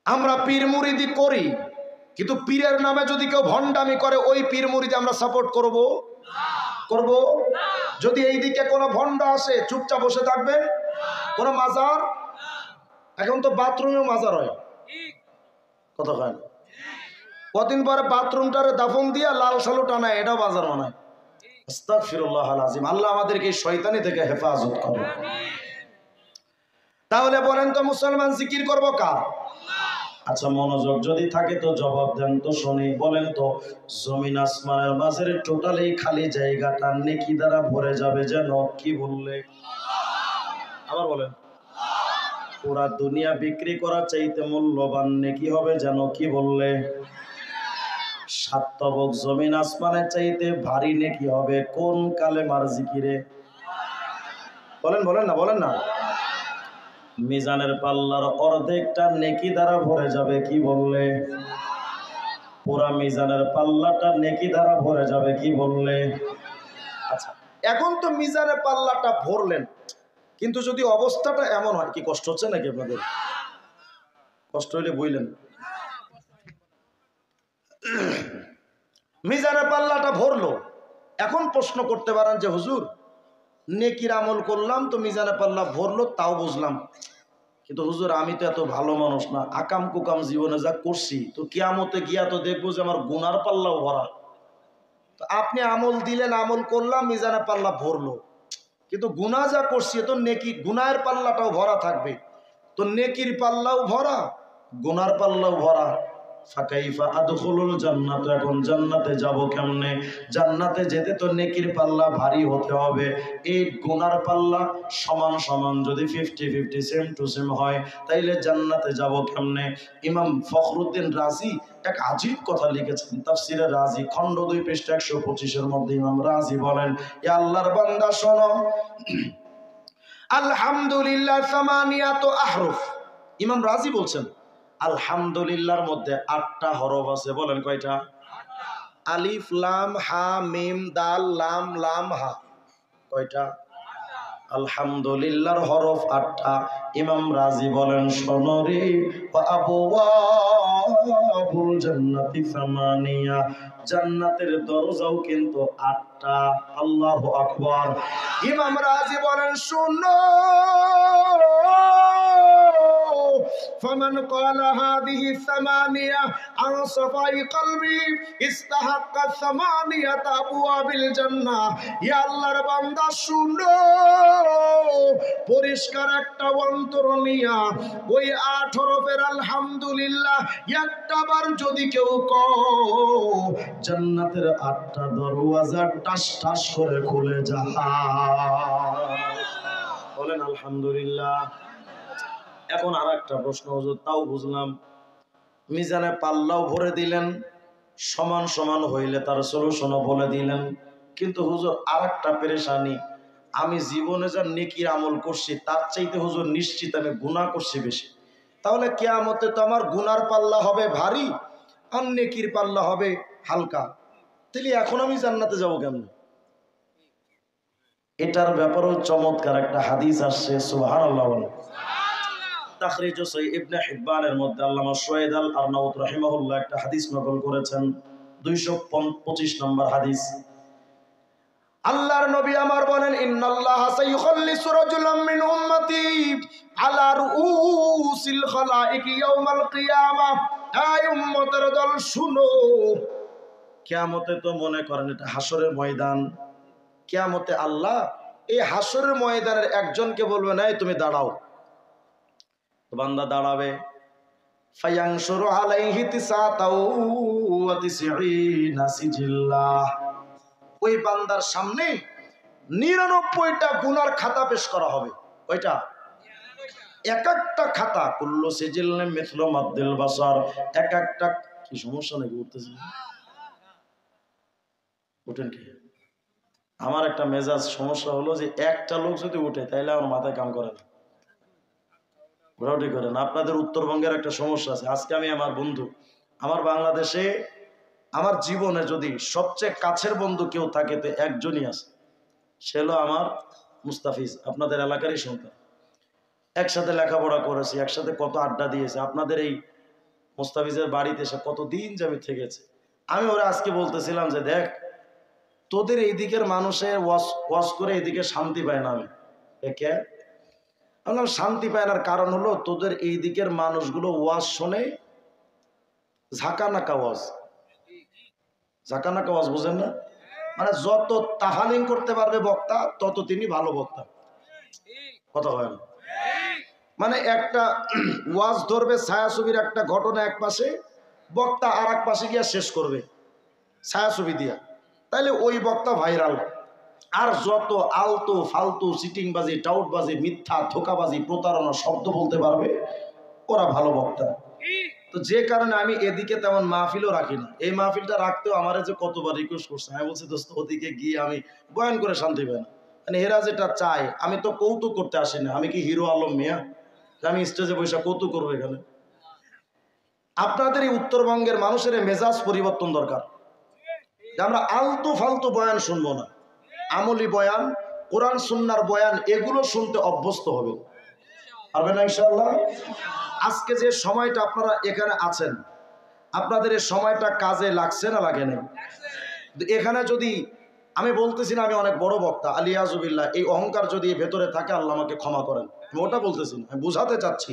আমরা পীর মুরিদি করি, কিন্তু পীরের নামে যদি কেউ ভণ্ডামি করে, ওই পীর মুরিদি আমরা সাপোর্ট করব? করব? যদি এইদিকে কোনো ভণ্ড আসে, চুপচাপ বসে থাকবেন? কোন মাজার, এখন তো বাথরুমেও মাজার হয়, কথা হয় না। কদিন পরে বাথরুমটারে দাফন দিয়া লাল সালু টানায়, এটাও বাজার বানায়। আস্তাগফিরুল্লাহ আল আযীম। আল্লাহ আমাদেরকে এই শয়তানি থেকে হেফাজত করুন। তাহলে বলেন তো, মুসলমান জিকির করবো কার? আচ্ছা, মনোযোগ যদি থাকে তো জবাব দেন তো শুনি। বলেন তো, জমিন আসমানের মাঝের টোটালি খালি জায়গাটা নেকি দ্বারা ভরে যাবে যেন, কি বললে? আবার বলেন। পুরা দুনিয়া বিক্রি করা চাইতে মূল্যবান নেকি হবে যেন, কি বললে? 7 তবক জমিন আসমানের চাইতে ভারী নেকি হবে কোন কালেমার জিকিরে? বলেন, বলেন না, বলেন না। মিজানের পাল্লার অর্ধেকটা নেকি দ্বারা ভরে যাবে, কি বললে? পুরা মিজানের পাল্লাটা নেকি দ্বারা ভরে যাবে, কি বললে? আচ্ছা, এখন তো মিজানের পাল্লাটা ভরলেন, কিন্তু যদি অবস্থাটা এমন হয়, কি কষ্ট হচ্ছে নাকি আপনাদের? কষ্ট হইলে বইলেন। মিজানের পাল্লাটা ভরলো, এখন প্রশ্ন করতে পারেন যে হুজুর, নেকির আমল করলাম তো মিজানের পাল্লা ভরলো, তাও বুঝলাম, কিন্তু হুজুর আমি তো এত ভালো মানুষ না, আকাম কুকাম জীবনে যা করছি, তো কিয়ামতে গিয়া তো দেখবো যে আমার গুনার পাল্লাও ভরা। তো আপনি আমল দিলেন, আমল করলাম, মিজানের পাল্লা ভরলো, কিন্তু গুনাহ যা করছি তো নেকি, গুনাহের পাল্লাটাও ভরা থাকবে। তো নেকির পাল্লাও ভরা, গুনার পাল্লাও ভরা। ফাকাইফা আদখুলুল জান্নাত, এখন জান্নাতে যাব কেমনে? জান্নাতে যেতে তো নেকির পাল্লা ভারী হতে হবে। এই গুনার পাল্লা সমান সমান যদি 50-50 সেম টু সেম হয়, তাইলে জান্নাতে যাব কেমনে? ইমাম ফখরুদ্দিন রাজি এক আজীব কথা লিখেছেন তাফসিরে রাজি, খণ্ড 2 পৃষ্ঠা 125 মধ্যে ইমাম রাজি বলেন, এ আল্লাহর বান্দা শোনো, আলহামদুলিল্লাহ সামানিয়াত আহরুফ। ইমাম রাজি বলছেন আলহামদুলিল্লাহর মধ্যে 8টা হরফ আছে। বলেন কয়টা? আলিফ লাম হা মিম দাল লাম লাম হা। কয়টা? আলহামদুলিল্লাহর হরফ 8টা। ইমাম রাজি বলেন শোনরে আবওয়াবুল জান্নাতি সামানিয়া, জান্নাতের দরজাও কিন্তু 8টা। আল্লাহু আকবার। ইমাম রাজি বলেন শোনো, فمن قال هذه الثمانية عن صفاء قلبي استحق الثمانية أبواب الجنة। يا আল্লাহর বান্দা শুনো, পরিষ্কার একটা অন্তর নিয়া ওই 8 হরফের আলহামদুলিল্লাহ একটা বার যদি কেউ কও, জান্নাতের 8টা দরওয়াজা টাস টাস করে খুলে যায়। বলেন আলহামদুলিল্লাহ। এখন আর একটা প্রশ্ন, হুজুর তাও বুঝলাম, মিজানে পাল্লাও ভরে দিলেন, সমান সমান হইলে তার সলিউশনও বলে দিলেন, কিন্তু হুজুর আর একটা পেরেশানি, আমি জীবনে যা নেকির আমল করছি তার চাইতে হুজুর নিশ্চিত আমি গুনাহ করছি বেশি। তাহলে কিয়ামতে তো আমার গুনার পাল্লা হবে ভারী আর নেকির পাল্লা হবে হালকা, তাহলে এখন আমি জান্নাতে যাবো কেমন? এটার ব্যাপারেও চমৎকার একটা হাদিস আসছে, সুবহানাল্লাহ। তাখরিজ সহিহ ইবনে হিব্বানের মধ্যে আল্লামা শুয়াইদ আল আরনাউত রাহিমাহুল্লাহ একটা হাদিস নকল করেছেন, 225 নম্বর হাদিস। আল্লাহর নবী আমার বলেন, ইন্নাল্লাহা সাইয়ুখাল্লিসু রাজুলাম মিন উম্মতি আলা রুউসিল খালাইক ইয়াউমাল কিয়ামাহ। এই উম্মতের দল শুনো, কিয়ামতে তো মনে করেন এটা হাসরের ময়দান, কিয়ামতে আল্লাহ এই হাসরের ময়দানের একজনকে বলবেন, এই তুমি দাঁড়াও। বান্দা দাঁড়াবে, ফায়ানশুরু আলাইহি তিসাতাও ওয়া তিসঈনা সিজিল্লাহ। ওই বান্দার সামনে 99টা গুনার খাতা পেশ করা হবে। কয়টা? এক একটা খাতা, কুল্লু সিজিল্লিন মিথলু মাদ্দিল বাসার। এক একটা, কি সমস্যা নাকি উঠতেছে? উঠেন কি? আমার একটা মেজাজ সমস্যা হলো যে একটা লোক যদি উঠে তাইলে আমার মাথায় কাম করে না, ঘোরাঘুরি করেন। আপনাদের উত্তরবঙ্গের একটা সমস্যা আছে। আজকে আমি আমার বন্ধু, আমার বাংলাদেশে আমার জীবনে যদি সবচেয়ে কাছের বন্ধু কেউ থাকে তো একজনই আছে, সে হলো আমার মুস্তাফিজ, আপনাদের এলাকারই সন্তান। একসাথে লেখাপড়া করেছি, একসাথে কত আড্ডা দিয়েছে। আপনাদের এই মুস্তাফিজের বাড়িতে এসে কতদিন যে আমি থেকেছি। আমি ওরা আজকে বলতেছিলাম যে দেখ, তোদের এই দিকের মানুষের ওয়াজ করে এদিকে শান্তি পায় না। আমি একে বললাম শান্তি পায় না, কারণ হলো তোদের এই দিকের মানুষগুলো ওয়াজ শোনে ঝাঁকানাকা ওয়াজ। ঝাঁকানাকা ওয়াজ বুঝেন না? মানে যত তাহালিং করতে পারবে বক্তা তত তিনি ভালো বক্তা। কথা হয় না? মানে একটা ওয়াজ ধরবে ছায়াছবির একটা ঘটনা এক পাশে, বক্তা আর এক পাশে গিয়া শেষ করবে ছায়াছবি দিয়া, তাইলে ওই বক্তা ভাইরাল। আর যত আলতু ফালতু সিটিংবাজি, টাউটবাজি, মিথ্যা ধোকাবাজি, প্রতারণা শব্দ বলতে পারবে ওরা ভালো বক্তা। তো যে কারণে আমি এদিকে তেমন মাহফিলও রাখি না। এই মাহফিলটা রাখতেও আমার যে কতবার রিকোয়েস্ট করছে, আমি বলছি দোস্ত ওদিকে গিয়ে আমি বয়ান করে শান্তি পাই না। মানে এরা যেটা চায়, আমি তো কৌতুক করতে আসি না। আমি কি হিরো আলম মিয়া আমি স্টেজে বসে কৌতুক করবো? এখানে আপনাদের এই উত্তরবঙ্গের মানুষের মেজাজ পরিবর্তন দরকার। আমরা আলতু ফালতু বয়ান শুনবো না, আমলি বয়ান, কোরআন সুন্নাহর বয়ান, এগুলো শুনতে অভ্যস্ত হবে। পারবে না ইনশাআল্লাহ? আজকে যে সময়টা আপনারা এখানে আছেন, আপনাদের এই সময়টা কাজে লাগছে না লাগে না? এখানে যদি আমি বলতেছি না আমি অনেক বড় বক্তা, আলিয়াজুবিল্লাহ, এই অহংকার যদি ভেতরে থাকে আল্লাহ আমাকে ক্ষমা করেন, আমি ওটা বলতেছি না, আমি বোঝাতে চাচ্ছি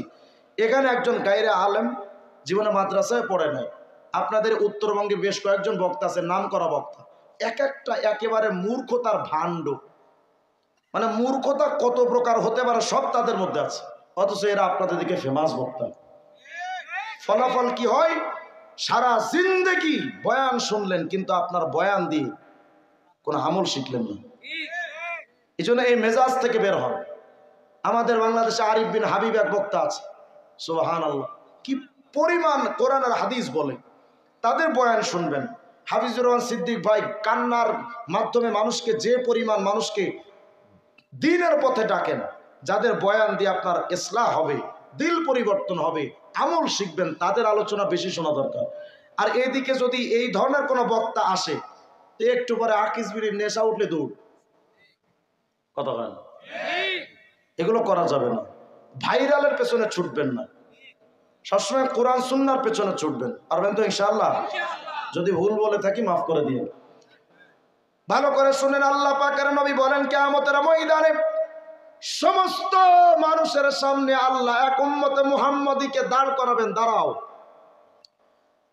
এখানে একজন গায়রে আলেম, জীবনে মাদ্রাসায় পড়ে নাই। আপনাদের উত্তরবঙ্গে বেশ কয়েকজন বক্তা আছে, নাম করা বক্তা, এক একটা একেবারে মূর্খতার ভাণ্ড। মানে মূর্খতা কত প্রকার হতে পারে সব তাদের মধ্যে আছে, অথচ এরা আপনাদের দিকে ফেমাস বক্তা। ফলাফল কি হয়? সারা জিন্দেগি বয়ান শুনলেন কিন্তু আপনার বয়ান দিয়ে কোন আমল শিখলেন না। এই জন্য এই মেজাজ থেকে বের হন। আমাদের বাংলাদেশে আরিফ বিন হাবিব এক বক্তা আছে, সুবহানাল্লাহ, কি পরিমাণ কোরআন আর হাদিস বলে, তাদের বয়ান শুনবেন। হাফিজুর রহমান সিদ্দিক ভাই কান্নার মাধ্যমে মানুষকে যে পরিমাণ মানুষকে দ্বীনের পথে ডাকেন, যাদের বয়ান দিয়ে আপনার ইসলাহ হবে, দিল পরিবর্তন হবে, আমল শিখবেন, তাদের আলোচনা বেশি শোনা দরকার। আর এইদিকে যদি এই ধরনের কোনো বক্তা আসে, একটু পরে আকিস বিড়ির নেশা উঠলে দূর। কথা বলেন, এগুলো করা যাবে না। ভাইরালের পেছনে ছুটবেন না, সবসময় কোরআন সুন্নাহর পেছনে ছুটবেন। পারবেন তো ইনশাআল্লাহ? যদি ভুল বলে থাকি মাফ করে দিন। ভালো করে শুনেন, আল্লাহ পাকের নবী বলেন কিয়ামতের ময়দানে সমস্ত মানুষের সামনে আল্লাহ এক উম্মতে মুহাম্মাদীকে দাঁড় করাবেন। দাঁড়াও,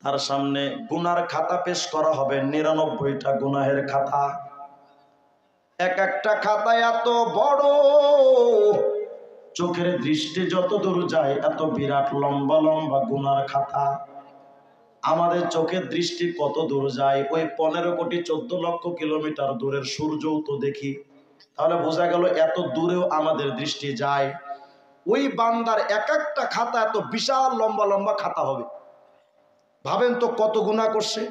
তার সামনে গুনার খাতা পেশ করা হবে, 99টা গুনাহের খাতা। এক একটা খাতা এত বড়, চোখের দৃষ্টি যত দূর যায় এত বিরাট লম্বা লম্বা গুনার খাতা। আমাদের চোখের দৃষ্টি কত দূর যায়? ওই 15 কোটি 14 লক্ষ কিলোমিটার দূরের সূর্যও তো দেখি। তাহলে বোঝা গেল এত দূরেও আমাদের দৃষ্টি যায়। ওই বান্দার এক একটা খাতা এত বিশাল লম্বা লম্বা খাতা হবে। ভাবেন তো কত গুনাহ করছে।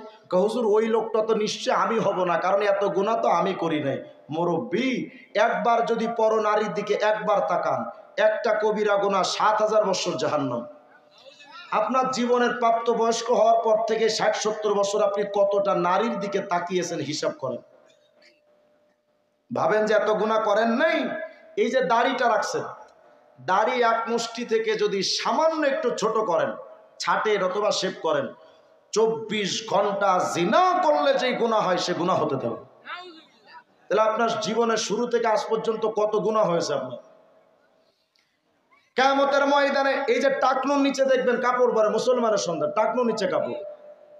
হুজুর ওই লোকটা তো নিশ্চয় আমি হব না, কারণ এত গুনাহ তো আমি করি নাই। মুরব্বী, একবার যদি পর নারীর দিকে একবার তাকান, একটা কবিরা গুনাহ 7000 বছর জাহান্নাম। আপনার জীবনের প্রাপ্তবয়স্ক হওয়ার পর থেকে 60-70 বছর আপনি কতটা নারীর দিকে তাকিয়েছেন হিসাব করেন। ভাবেন যে এত গুনাহ করেন নাই। এই যে দাড়িটা রাখছেন, দাড়ি এক মুষ্টি থেকে যদি সামান্য একটু ছোট করেন, ছাটের অথবা শেভ করেন, 24 ঘন্টা জিনা করলে যে গুনাহ হয় সে গুনাহ হতে দেবে। তাহলে আপনার জীবনের শুরু থেকে আজ পর্যন্ত কত গুনাহ হয়েছে আপনার। কিয়ামতের ময়দানে এই যে টাকনুর নিচে দেখবেন কাপড় পরে মুসলমানের সন্তান, টাকনুর নিচে কাপড়,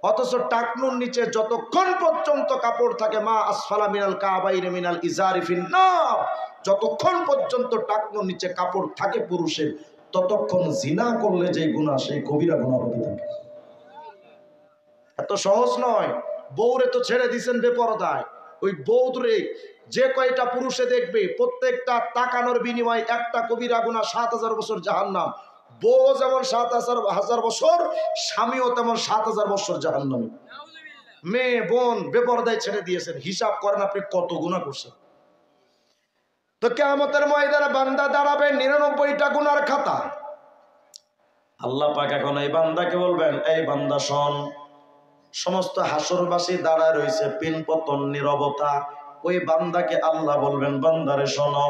অথচ টাকনুর নিচে যতক্ষণ পর্যন্ত কাপড় থাকে, মা আসফালা মিনাল কাবাইরি মিনাল ইজারি ফিন্নার, যতক্ষণ পর্যন্ত টাকনুর নিচে কাপড় থাকে পুরুষের, ততক্ষণ জিনা করলে যে গুনাহ সেই কবিরা গুনাহ হতে থাকে। এত সহজ নয়। বউরে তো ছেড়ে দিয়েছেন বেপরদায়, ওই বউরে যে কয়টা পুরুষে দেখবে প্রত্যেকটা তাকানোর বিনিময়ে একটা কবিরা গুনাহ 7000 বছর জাহান্নাম। বউ যেমন 7000 বছর, স্বামীও তেমন 7000 বছর জাহান্নামী। মেয়ে বোন বেপরদায় ছেড়ে দিয়েছেন, হিসাব করেন আপনি কত গুনাহ করছেন। তো কিয়ামতের ময়দানে বান্দা দাঁড়াবে 99টা গুনার খাতা। আল্লাহ পাক এখন এই বান্দাকে বলবেন, এই বান্দা শোন। সমস্ত হাসরবাসী দাঁড়ায় রয়েছে, পিনপতন নীরবতা। ওই বান্দাকে আল্লাহ বলবেন, বান্দারে শোনো,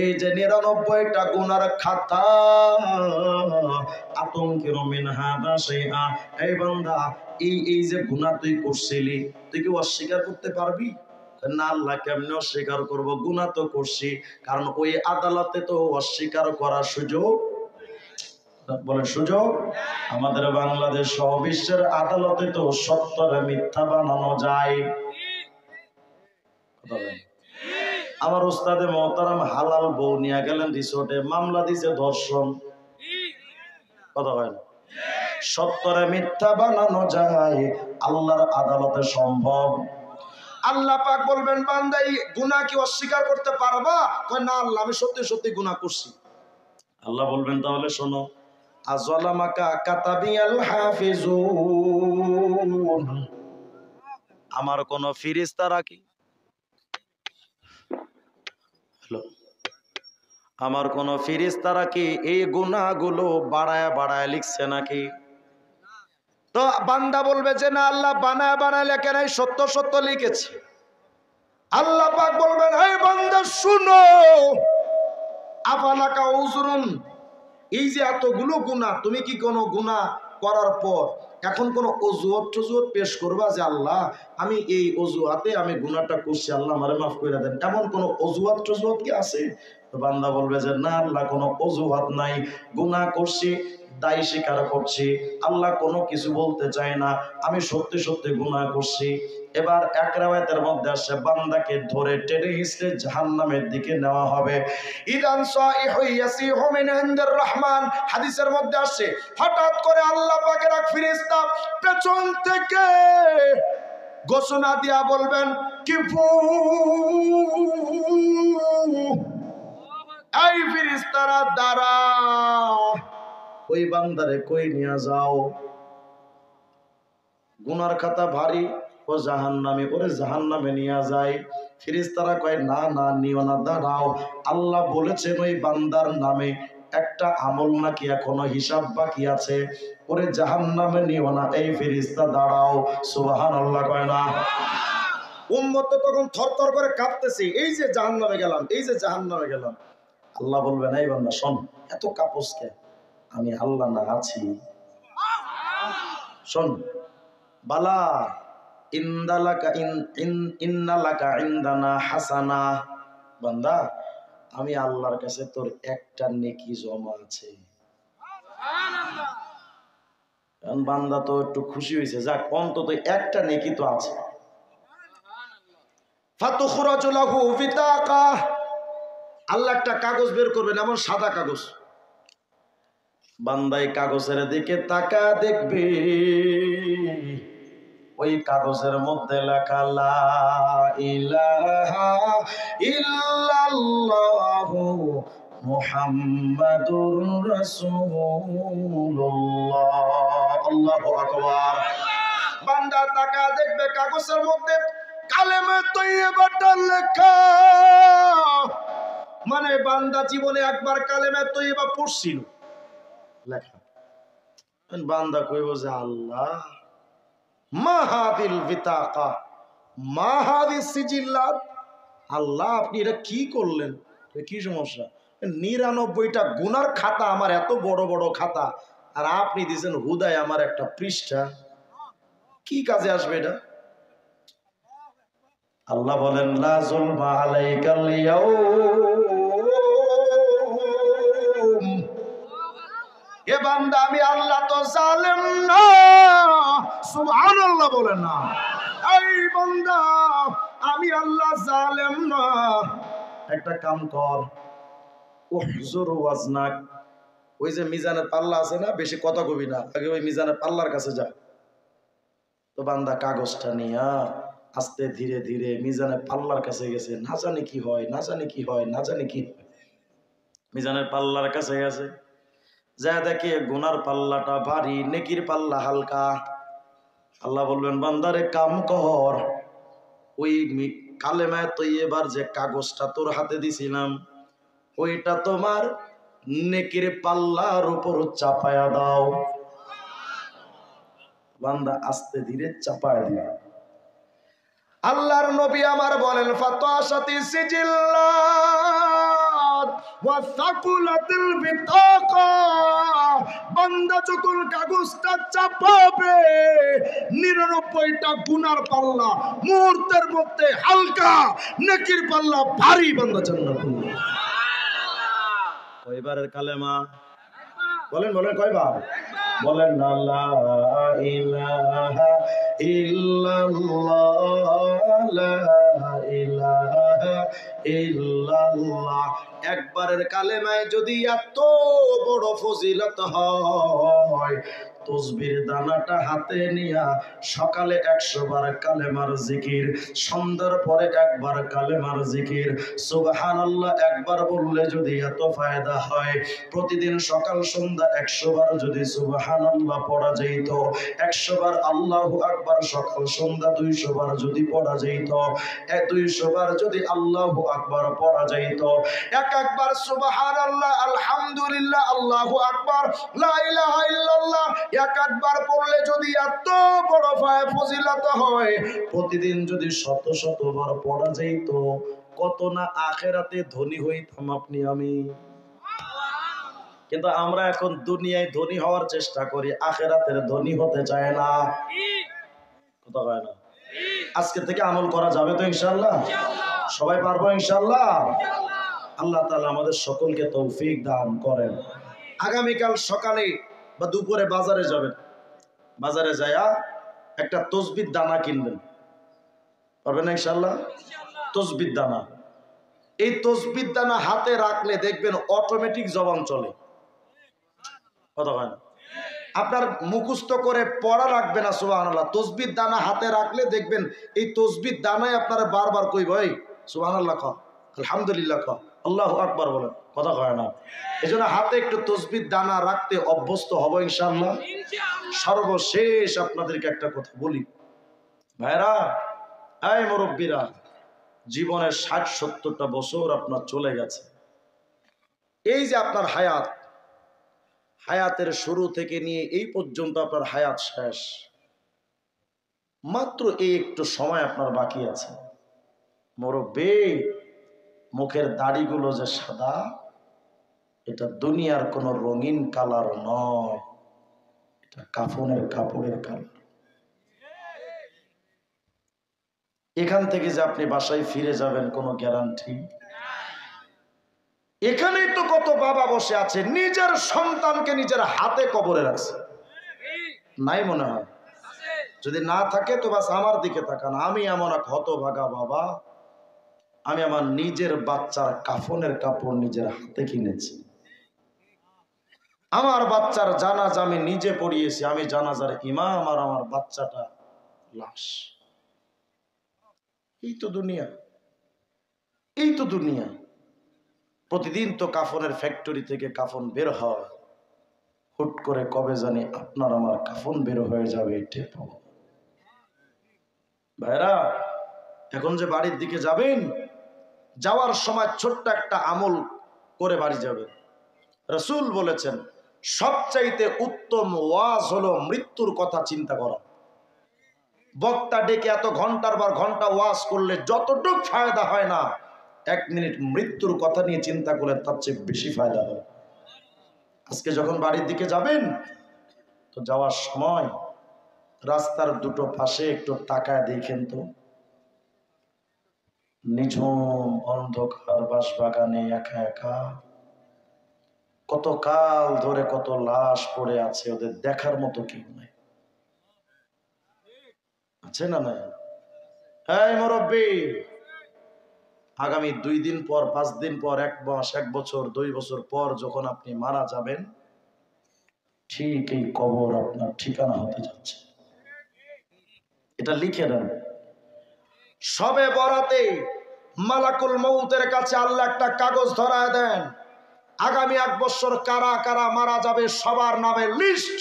এই যে 99টা গুনার খাতা, আতঙ্কের মিনহা শাইআ, এই বান্দা এই যে গুনাহ তুই করছিলি, তুই কি অস্বীকার করতে পারবি? না আল্লাহ, কেমনে অস্বীকার করব? গুনাহ তো করছি। কারণ ওই আদালতে তো অস্বীকার করার সুযোগ, বলেন সুযোগ। আমাদের বাংলাদেশ সহ বিশ্বের আদালতে তো সত্যরে মিথ্যা বানানো যায়। আমার উস্তাদে মোহতারাম হালাল বউ নিয়ে গেলেন রিসোর্টে, মামলা দিছে ধর্ষণ। কথা হয় না? সত্যরে মিথ্যা বানানো যায়, আল্লাহর আদালতে সম্ভব। আল্লাহ পাক বলবেন, বান্দা এই গুনাহ কি অস্বীকার করতে পারবা? কয় না আল্লাহ, আমি সত্যি সত্যি গুনাহ করছি। আল্লাহ বলবেন, তাহলে শোনো, আযলামাকা কাতাবিয়াল হাফিজুন, আমার কোন ফেরেশতারা কি, আমার কোন ফেরেশতারা কি এই গুনাহগুলো বাড়ায় বাড়ায় লিখছে নাকি? তো বান্দা বলবে যে না আল্লাহ, বানায় বানায় লেখে নাই, সত্য সত্য লিখেছে। আল্লাহ পাক বলবেন, এই বান্দা শুনো, আফালাকা উযরুন, এই যে এতগুলো গুনাহ, তুমি কি কোনো গুনাহ করার পর এখন কোনো অজুহাত টজুহাত পেশ করবা যে আল্লাহ আমি এই অজুহাতে আমি গুনাহটা করছি, আল্লাহ আমারে মাফ করে দেন, এমন কোনো অজুহাত টজুহাত কি আছে? তো বান্দা বলবে যে না আল্লাহ, কোনো অজুহাত নাই, গুনাহ করছি, দায় স্বীকার করছি, আল্লাহ কোনো কিছু বলতে চায় না, আমি সত্যি সত্যি গুনাহ করছি। এবার এক রাওয়ায়াতের মধ্যে আসে, বান্দাকে ধরে টেনে হিঁচড়ে জাহান্নামের দিকে নেওয়া হবে। ইদান সাইহু ইয়াসিহু মিন ইনদির রহমান, হাদিসের মধ্যে আসে, হঠাৎ করে আল্লাহ পাকের এক ফেরেশতা পেছন থেকে ঘোষণা দিয়া বলবেন, কিফু, এই ফেরেশতারা দাঁড়াও, ওই বান্দারে কই নিয়ে যাও, গুনার খাতা ভারী, ও জাহান্নামে, ওরে জাহান্নামে নিয়ে যায়। ফেরেশতারা কয় না না, নিও না, দাঁড়াও, আল্লাহ বলেছেন ওই বান্দার নামে একটা আমল নাকি এখনো হিসাব বাকি আছে, ওরে জাহান্নামে নিও না, এই ফেরেশতা দাঁড়াও। সুবহানাল্লাহ কয় না? উম্মত তখন থরথর করে কাঁপতেছে, এই যে জাহান্নামে গেলাম, এই যে জাহান্নামে গেলাম। আল্লাহ বলবেন এই বান্দা শোন, এত কাপড়কে আমি আল্লাহ না আছি, শোন বালা ইন্দালাকা ইন্নালাকা ইনদানা হাসানা, বান্দা আমি আল্লাহর কাছে তোর একটা নেকি জমা আছে। কারণ বান্দা তো একটু খুশি হয়েছে, যাক অন্তত একটা নেকি তো আছে। ফাতুখরাজু লাহু বিতাকা, আল্লাহ একটা কাগজ বের করবেন, এমন সাদা কাগজ। বান্দাই কাগজের দিকে তাকা দেখবে, ওই কাগজের মধ্যে লেখা লা ইলাহা ইল্লাল্লাহু মুহাম্মাদুর রাসূলুল্লাহ। আল্লাহু আকবার। বান্দা তাকা দেখবে কাগজের মধ্যে কালেমা তৈয়বাটা লেখা, মানে বান্দা জীবনে একবার কালেমা তৈয়বা পড়ছিল লেখা। বান্দা কইব যে আল্লাহ মাহাদিল বিতাকা মাহাদিস সিজিল্লাত, আল্লাহ আপনি এটা কি করলেন, কি সমস্যা? 99টা গুনার খাতা, আমার এত বড় বড় খাতা, আর আপনি দিয়েছেন হুদায় আমার একটা পৃষ্ঠা, কি কাজে আসবে এটা? আল্লাহ বলেন লা যুলমা আলাইকাল ইয়াউম, এ বান্দা আমি আল্লাহ তো জালেম না, সুবহানাল্লাহ বলেন না। এই বান্দা আমি আল্লাহ জালেম না, একটা কাম কর, উহজুর ওয়াজনাক, ওই যে মিজানের পাল্লা আছে না, বেশি কথা কবি না, আগে ওই মিজানের পাল্লার কাছে যা। তো বান্দা কাগজটা নিয়া আস্তে ধীরে ধীরে মিজানের পাল্লার কাছে গেছে, না জানি কি হয়, না জানি কি হয়, না জানি কি হয়। মিজানের পাল্লার কাছে গেছে, যা দেখে গুনার পাল্লাটা ভারী, নেকির পাল্লা হালকা। আল্লাহ বলবেন বান্দারে কাম কর, ওই কালেমায়ে তৈয়বার যে কাগজটা তোর হাতে দিছিলাম, ওইটা তোমার নেকির পাল্লার উপর চাপায়া দাও। বান্দা আস্তে ধীরে চাপায়া দিল। আল্লাহর নবী আমার বলেন ফাতাশাতি সিজিল্লাত ওয়া সাকুলাতিল বিতাকা, বান্দা যখন কাগজটা চাপাবে 99টা গুনার পাল্লা মুহূর্তের মধ্যে হালকা, নেকির পাল্লা ভারী, বান্দা জান্নাতে। কয়বারের কালেমা বলেন, বলেন কয়বার বলেন? লা ইলাহা ইল্লাল্লাহ, লা ইলাহা ইল্লাল্লাহ। একবারের কালেমায় যদি এত বড় ফজিলত হয়, তসবির দানাটা হাতে নিয়া সকালে 100 বার কালেমার জিকির, সন্ধ্যার পরে একবার কালেমার জিকির, সুবহানাল্লাহ একবার বললে যদি এত ফায়দা হয়, প্রতিদিন সকাল সন্ধ্যা 100 বার যদি সুবহানাল্লাহ পড়া যেত, 100 বার আল্লাহু আকবার সকাল সন্ধ্যা 200 বার যদি পড়া যেত, 200 বার যদি আল্লাহু আকবার পড়া যেত, একবার সুবহানাল্লাহ আলহামদুলিল্লাহ আল্লাহু আকবার লা ইলাহা ইল্লাল্লাহ একবার পড়লে যদি এত বড় ফজিলত হয়, প্রতিদিন যদি শত শত বার পড়া যেত, কত না আখিরাতে ধনী হইতাম আপনি আমি। কিন্তু আমরা এখন দুনিয়ায় ধনী হওয়ার চেষ্টা করি, আখিরাতের ধনী হতে চায় না। কথা হয় না? আজকে থেকে আমল করা যাবে তো ইনশাআল্লাহ? সবাই পারবো ইনশাআল্লাহ? আল্লাহ তাআলা আমাদের সকলকে তৌফিক দান করেন। আগামীকাল সকালে বা দুপুরে বাজারে যাবেন, বাজারে যায়া একটা তসবির দানা কিনবেন, পারবেন না ইনশাআল্লাহ? তসবির দানা, এই তসবির দানা হাতে রাখলে দেখবেন অটোমেটিক জবান চলে। কথা হয় না? আপনার মুখস্থ করে পড়া লাগবে না, সুবহানাল্লাহ। তসবির দানা হাতে রাখলে দেখবেন এই তসবির দানায় আপনারা বারবার কইব এই সুবহানাল্লাহ ক, আলহামদুলিল্লাহ ক, আল্লাহু আকবার বলেন। কথা কয় না? এজন্য হাতে একটু তসবির দানা রাখতে অভ্যস্ত হব ইনশাআল্লাহ। সর্বশেষ আপনাদেরকে একটা কথা বলি ভাইরা, এই মুরব্বীরা, জীবনের 60-70টা বছর আপনার চলে গেছে। এই যে আপনার হায়াত, হায়াতের শুরু থেকে নিয়ে এই পর্যন্ত আপনার হায়াত শেষ, মাত্র এই একটু সময় আপনার বাকি আছে। মুরব্বী, মুখের দাড়িগুলো যে সাদা, এটা দুনিয়ার কোন রঙিন কালার নয়, এটা কাফনের কাপড়ের কালার। এখান থেকে যে আপনি বাসায় ফিরে যাবেন কোনো গ্যারান্টি? এখানেই তো কত বাবা বসে আছে নিজের সন্তানকে নিজের হাতে কবরে রাখছে, নাই মনে হয়? যদি না থাকে তো বাস আমার দিকে তাকান। আমি এমন এক হতভাগা বাবা, আমি আমার নিজের বাচ্চার কাফনের কাপড় নিজের হাতে কিনেছি। আমার বাচ্চার জানাজা আমি নিজে পড়িয়েছি, আমি জানাজার ইমাম আর আমার বাচ্চাটা লাশ। এই তো দুনিয়া, এই তো দুনিয়া। প্রতিদিন তো কাফনের ফ্যাক্টরি থেকে কাফন বের হয়, হুট করে কবে জানি আপনার আমার কাফন বের হয়ে যাবে টের পাবো। ভাইরা, এখন যে বাড়ির দিকে যাবেন, যাওয়ার সময় ছোট্ট একটা আমল করে বাড়ি যাবেন। রাসূল বলেছেন সবচাইতে উত্তম ওয়াজ হলো মৃত্যুর কথা চিন্তা করা। বক্তা ডেকে এত ঘন্টার পর ঘন্টা ওয়াজ করলে যতটুক ফায়দা হয় না, 1 মিনিট মৃত্যুর কথা নিয়ে চিন্তা করলে তার চেয়ে বেশি ফায়দা হয়। আজকে যখন বাড়ির দিকে যাবেন, তো যাওয়ার সময় রাস্তার দুটো পাশে একটু তাকায় দেখেন তো, নিঝুম অন্ধকার বাঁশবাগানে একা একা কত কাল ধরে কত লাশ পড়ে আছে, ওদের দেখার মতো কেউ নাই, আছে না? নাই? এই মুরব্বী, আগামী 2 দিন পর, 5 দিন পর, 1 মাস, 1 বছর, 2 বছর পর যখন আপনি মারা যাবেন, ঠিক এই কবর আপনার ঠিকানা হতে যাচ্ছে। এটা লিখে নেন। সবে বরাতে মালাকুল মউতের কাছে আল্লাহ একটা কাগজ ধরায় দেন, আগামী 1 বছর কারা কারা মারা যাবে সবার নামের লিস্ট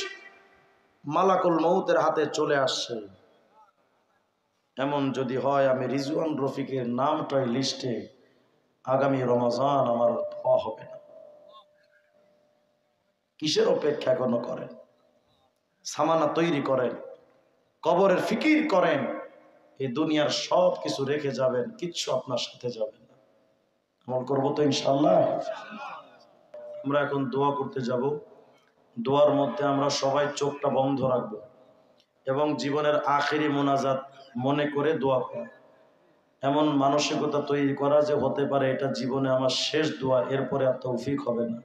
মালাকুল মউতের হাতে চলে আসছে। এমন যদি হয় আমি রিজওয়ান রফিকের নামটাই লিস্টে, আগামী রমজান আমার দোয়া হবে না। কিসের অপেক্ষা এখনো করেন? সামানা তৈরি করেন, কবরের ফিকির করেন। এই দুনিয়ার সব কিছু রেখে যাবেন, কিচ্ছু আপনার সাথে যাবে না। আমল করবো তো ইনশাআল্লাহ। আমরা এখন দোয়া করতে যাব। দোয়ার মধ্যে আমরা সবাই চোখটা বন্ধ রাখবো এবং জীবনের আখেরি মোনাজাত মনে করে দোয়া করা, এমন মানসিকতা তৈরি করা যে হতে পারে এটা জীবনে আমার শেষ দোয়া, এরপরে আর তৌফিক হবে না।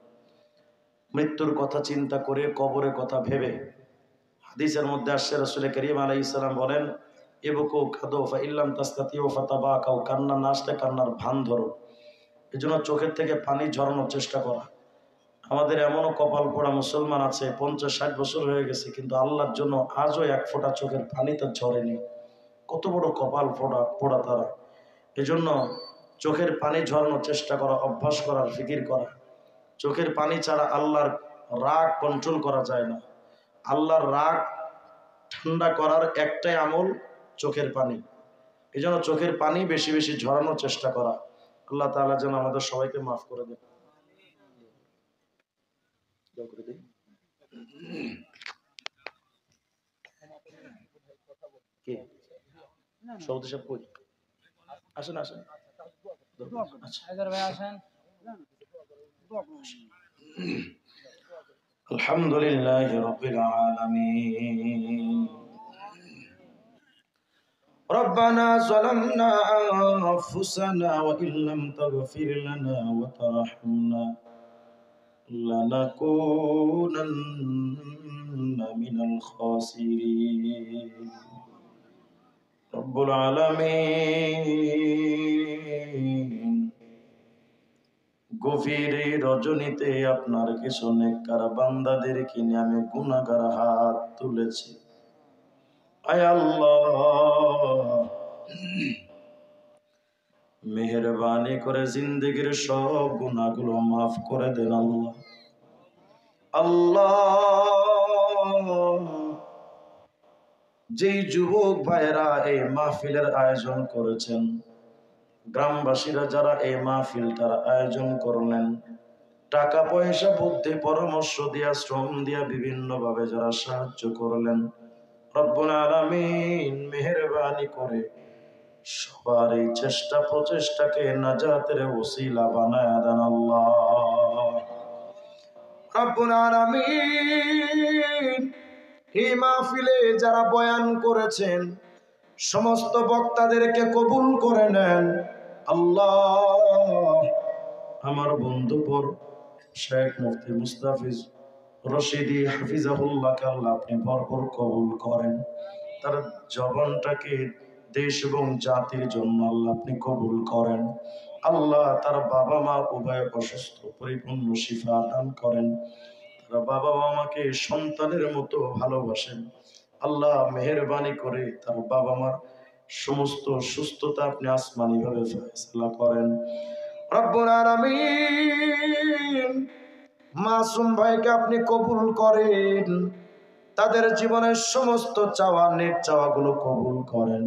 মৃত্যুর কথা চিন্তা করে, কবরের কথা ভেবে, হাদিসের মধ্যে আসছে রাসূল করিম আলাইহিস সালাম বলেন, ইবকু কাদু ফা ইল্লাম তাস্তাতিউ ফাতাবাকাউ, কান্না না আসলে কান্নার ভান ধরো। এজন্য চোখের থেকে পানি ঝরানোর চেষ্টা করা। আমাদের এমনও কপাল পোড়া মুসলমান আছে 50-60 বছর হয়ে গেছে, কিন্তু আল্লাহর জন্য আজও 1 ফোঁটা চোখের পানি তার ঝরেনি। কত বড় কপাল পোড়া তারা। এজন্য চোখের পানি ঝরানোর চেষ্টা করা, অভ্যাস করার ফিকির করা। চোখের পানি ছাড়া আল্লাহর রাগ কন্ট্রোল করা যায় না। আল্লাহর রাগ ঠান্ডা করার একটাই আমল চোখের পানি। এই জন্য চোখের পানি বেশি বেশি ঝরানোর চেষ্টা করা। আল্লাহ তাআলা যেন আমাদের সবাইকে মাফ করে দেন। সৌদি সাহেব কই? আসেন আসেন। আলহামদুলিল্লাহি রাব্বিল আলামিন। ربنا ظلمنا أنفسنا وإن لم تغفر لنا وترحمنا لنكونن من الخاسرين رب العالمين। গভীর রজনীতে আপনার কিছু নেককার বান্দাদের কিনে আমি গুনাহগার হাত তুলেছি। আয় আল্লাহ, মেহেরবানি করে জিন্দেগির সব গুনাহগুলো মাফ করে দেন আল্লাহ। আল্লাহ, যেই যুবক ভাইরা এই মাহফিলের আয়োজন করেছেন, গ্রামবাসীরা যারা এই মাহফিলটার আয়োজন করলেন, টাকা পয়সা বুদ্ধি পরামর্শ দিয়া শ্রম দিয়া বিভিন্ন ভাবে যারা সাহায্য করলেন, রব্বুল আলামিন মেহেরবানি করে সবার এই চেষ্টা প্রচেষ্টাকে নাজাতের ওসিলা বানায়া দেন আল্লাহ। রব্বুল আলামিন এই মাহফিলে যারা বয়ান করেছেন সমস্ত বক্তাদেরকে কবুল করে নেন আল্লাহ। আমার বন্ধুবর শেখ মুফতি মুস্তাফিজ রশিদি হাফিজাহুল্লাহকে আল্লাহ আপনি ভরপুর কবুল করেন। তার জবানটাকে দেশ এবং জাতির জন্য আল্লাহ আপনি কবুল করেন। আল্লাহ তার বাবা মা উভয় অসুস্থ, পরিপূর্ণ শিফা দান করেন। তার বাবা মাকে সন্তানের মতো ভালোবাসেন আল্লাহ। মেহেরবানি করে তার বাবা মার সমস্ত সুস্থতা আপনি আসমানি ভাবে ফয়সালা করেন রব্বুল আলামিন। মাসুম ভাইকে আপনি কবুল করেন, তাদের জীবনের সমস্ত চাওয়া নেক চাওয়াগুলো কবুল করেন,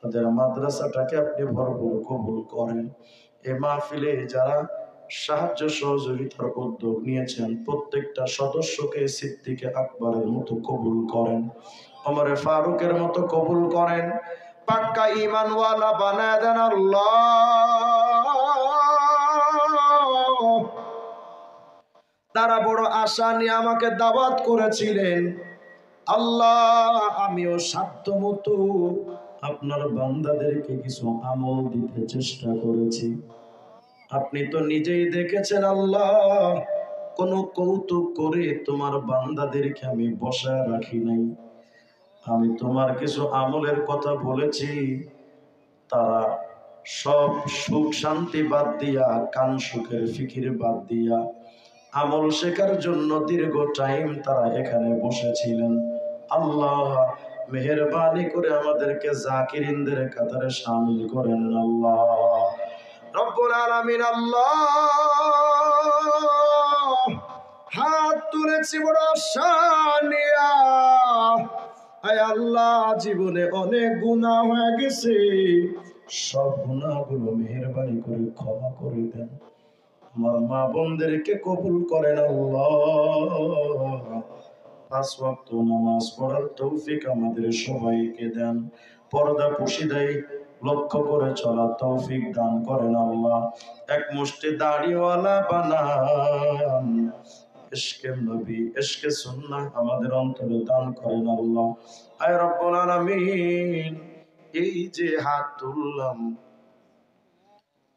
তাদের মাদ্রাসাটাকে আপনি ভরপুর কবুল করেন। এই মাহফিলে যারা সাহায্য সহযোগিতার উদ্যোগ নিয়েছেন প্রত্যেকটা সদস্যকে সিদ্দিকে আকবরের মতো কবুল করেন, ওমরে ফারুকের মতো কবুল করেন, পাক্কা ঈমানওয়ালা বানায় দেন আল্লাহ। তারা বড় আশা নিয়ে আমাকে দাওয়াত করেছিলেন আল্লাহ, আমিও সাধ্য মতো আপনার বান্দাদেরকে কিছু আমল দিতে চেষ্টা করেছি। আপনি তো নিজেই দেখেছেন আল্লাহ, কোন কৌতুক করে তোমার বান্দাদেরকে আমি বসায় রাখি নাই। আমি তোমার কিছু আমলের কথা বলেছি, তারা সব সুখ শান্তি বাদ দিয়া, কান সুখের ফিকির বাদ দিয়া আমল শেখার জন্য দীর্ঘ টাইম তারা এখানে বসেছিলেন। আল্লাহ মেহেরবানি করে আমাদেরকে জাকিরিনদের কাতারে শামিল করেন আল্লাহ রব্বুল আলামিন। আল্লাহ হাত তুলেছি বড় আশা নিয়া, আয় আল্লাহ জীবনে অনেক গুনাহ হয়ে গেছে, সব গুনাহগুলো মেহেরবানি করে ক্ষমা করে দেন। আমার মা বোনদেরকে কবুল করেন আল্লাহ। 5 ওয়াক্ত নামাজ পড়ার তৌফিক আমাদের সবাইকে দেন। পর্দা পুশিদাই লক্ষ্য করে চলার তৌফিক দান করেন আল্লাহ। এক মুষ্টি দাড়িওয়ালা বানান, ইশকে নবী ইশকে সুন্নাহ আমাদের অন্তরে দান করেন আল্লাহ। আয় রব্বুল আলামিন, এই যে হাত তুললাম,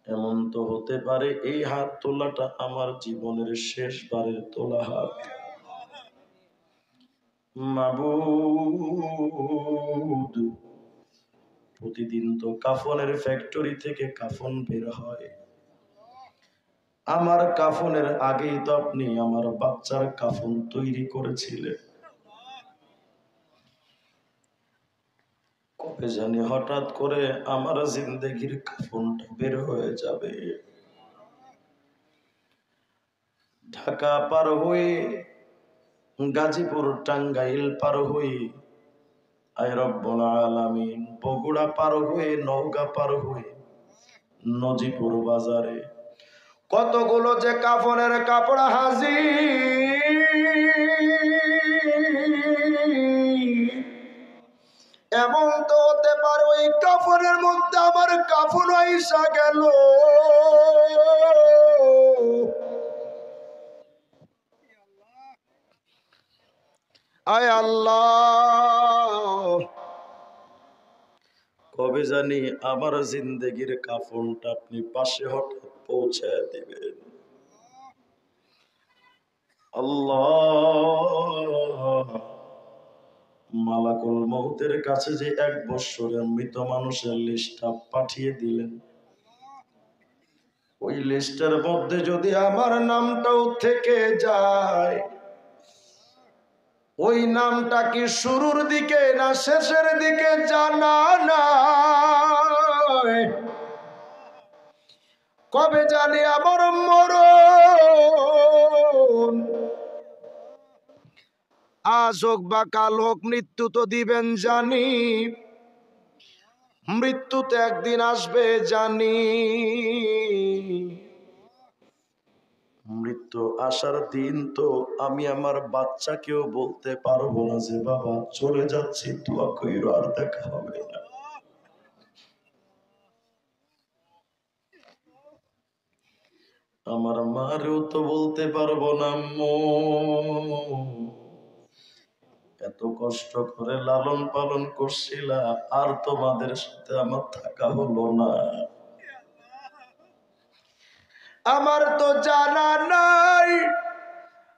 এমন তো হতে পারে এই হাত তোলাটা আমার জীবনের শেষবারের তোলা হাত। মাবুদ, প্রতিদিন তো কাফনের ফ্যাক্টরি থেকে কাফন বের হয়, আমার কাফনের আগেই তো আপনি আমার বাচ্চার কাফন তৈরি করেছিলেন। কবে জানি হঠাৎ করে আমার জিন্দেগির কাফনটা বের হয়ে যাবে। ঢাকা পার হয়ে, গাজীপুর টাঙ্গাইল পার হয়ে, আয় রব্বুল আলামিন বগুড়া পার হয়ে, নওগাঁ পার হয়ে নজিপুর বাজারে কতগুলো যে কাফনের কাপড় হাজির। এমন তো হতে পারে ওই কাফনের মধ্যে আমার কাফন আইসা গেল। আয় আল্লাহ, কবে জানি আমার জিন্দেগির কাফনটা আপনি পাশে হঠাৎ পৌঁছায় দিবেন আল্লাহ। মালাকুল মউতের কাছে যে 1 বৎসরের মৃত মানুষের লিস্টটা পাঠিয়ে দিলেন, ওই লিস্টের মধ্যে যদি আমার নামটাও থেকে যায়, ওই নামটা কি শুরুর দিকে না শেষের দিকে জানা নাই। কবে জানি আমার মরণ, আজ হোক বা কাল হোক মৃত্যু তো দিবেন জানি, মৃত্যু তো একদিন আসবে জানি। মৃত্যু আসার দিন তো আমি আমার বাচ্চাকেও বলতে পারবো না যে বাবা চলে যাচ্ছি, দোয়া কইরো আর দেখা হবে না। আমার মারেও তো বলতে পারবো না, আম্মু এত কষ্ট করে লালন পালন করছিলা, আর তোমাদের সাথে আমার থাকা হলো না। আমার তো জানা নাই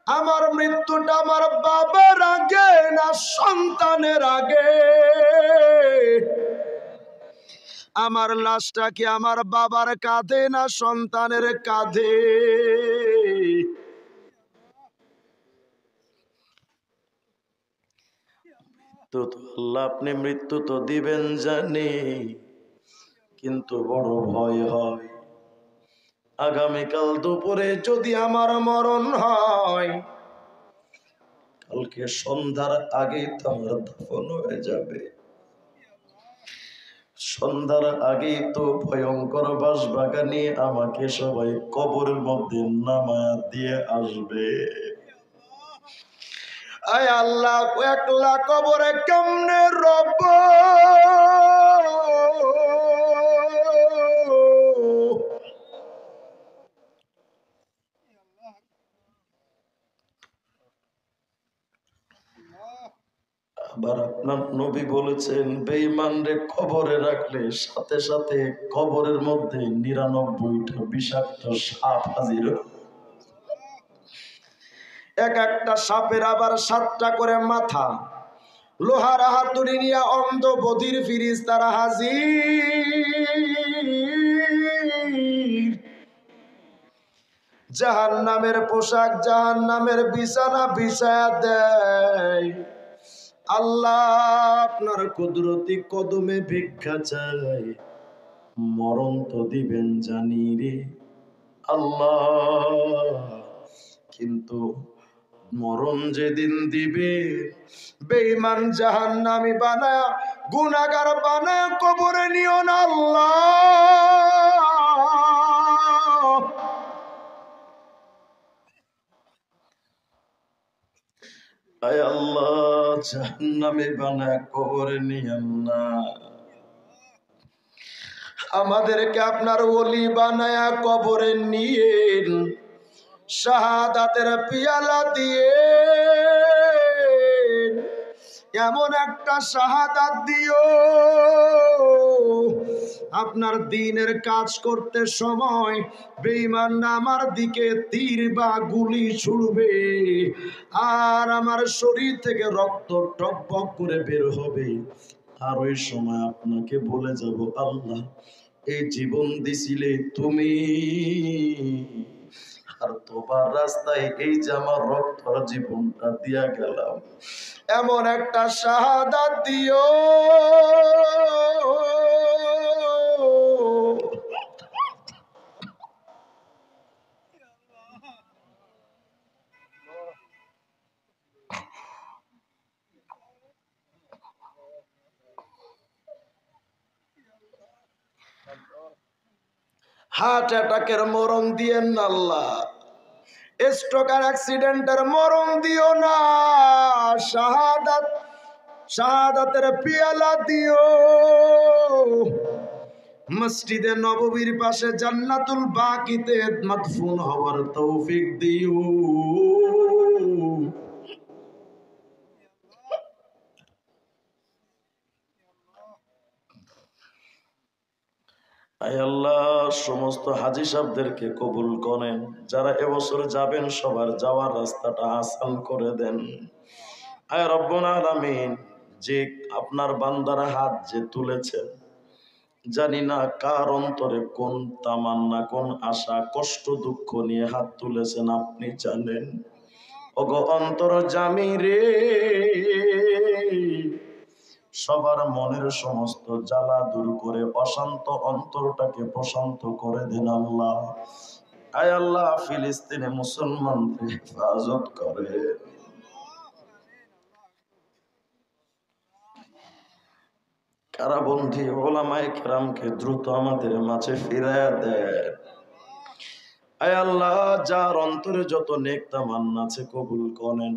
আমার মৃত্যুটা আমার বাবার আগে না সন্তানের আগে। আমার লাশটা কি আমার বাবার কাঁধে না সন্তানের কাঁধে? তো আল্লাহ আপনি মৃত্যু তো দিবেন জানি, কিন্তু বড় ভয় হয় আগামীকাল দুপুরে যদি আমার মরণ হয়, কালকে সন্ধ্যার আগে তো আমার দাফন হয়ে যাবে। সন্ধ্যার আগেই তো ভয়ঙ্কর বাঁশবাগানে আমাকে সবাই কবরের মধ্যে নামায়া দিয়ে আসবে। আয় আল্লাহ, একলা কবরে কেমনে রব? আবার আপনার নবী বলেছেন, বেঈমানরে কবরে রাখলে সাথে সাথে কবরের মধ্যে ৯৯টা বিষাক্ত সাপ হাজির। এক একটা সাপের আবার ৭টা করে মাথা। লোহার হাতুড়ি নিয়ে অন্ধ বধির ফিরিস্তারা হাজির। জাহান্নামের পোশাক, জাহান্নামের বিছানা বিছায়া দেয়। আল্লাহ আপনার কুদরতি কদমে ভিক্ষা চাই, মরণ তো দিবেন জানি রে আল্লাহ, কিন্তু মরণ যেদিন দিবে বেঈমান জাহান্নামী বানায়া গুনাহগার বানায়া কবরে নিও না আল্লাহ। আয় আল্লাহ, জাহান্নামী বানায়া কবরে নিয়েন না। আমাদেরকে আপনার ওলি বানায়া কবরে নিয়েন, শাহাদাতের পিয়ালা দিয়ে এমন একটা শাহাদাত দিও আপনার দ্বীনের কাজ করতে সময় বেঈমান আমার দিকে তীর বা গুলি ছুড়বে, আর আমার শরীর থেকে রক্ত টকবক করে বের হবে, আর ওই সময় আপনাকে বলে যাব, আল্লাহ এই জীবন দিছিলে তুমি, আর তোমার রাস্তায় এই যে আমার রক্তর জীবনটা দিয়া গেলাম। এমন একটা শাহাদাত দিও হার্ট অ্যাটাকের মরণ দিয়েন না আল্লাহ, স্ট্রোক আর অ্যাক্সিডেন্টের মরণ দিও না, শাহাদাতের পিয়ালা দিও। মসজিদে নববীর পাশে জান্নাতুল বাকিতে মাদফুন হওয়ার তৌফিক দিও। আয় আল্লাহ, সমস্ত হাজী সাহেবদেরকে কবুল করেন, যারা এবছর যাবেন সবার যাওয়ার রাস্তাটা আসান করে দেন। আয় রব্বুল আলামিন, যে আপনার বান্দারা হাত যে তুলেছেন, জানি না কার অন্তরে কোন তামান্না, কোন আশা, কষ্ট, দুঃখ নিয়ে হাত তুলেছেন, আপনি জানেন। ওগো অন্তর্যামী রে, সবার মনের সমস্ত জ্বালা দূর করে অশান্ত অন্তরটাকে প্রশান্ত করে দেন আল্লাহ। আয় আল্লাহ, ফিলিস্তিনে মুসলমানদের হেফাজত করে। কারাবন্দী ওলামায়ে কেরামকে দ্রুত আমাদের মাঝে ফিরাইয়া দেয়। আয় আল্লাহ, যার অন্তরে যত নেক তামান্না আছে কবুল করেন।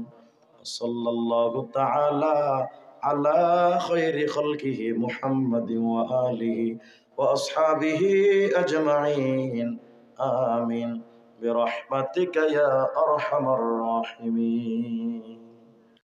সাল্লাল্লাহু তাআলা আলা খায়রি খালকিহি মুহাম্মাদিন ওয়া আলিহি ওয়া আসহাবিহি আজমাইন, আমিন। برحمتك يا أرحم الراحمين.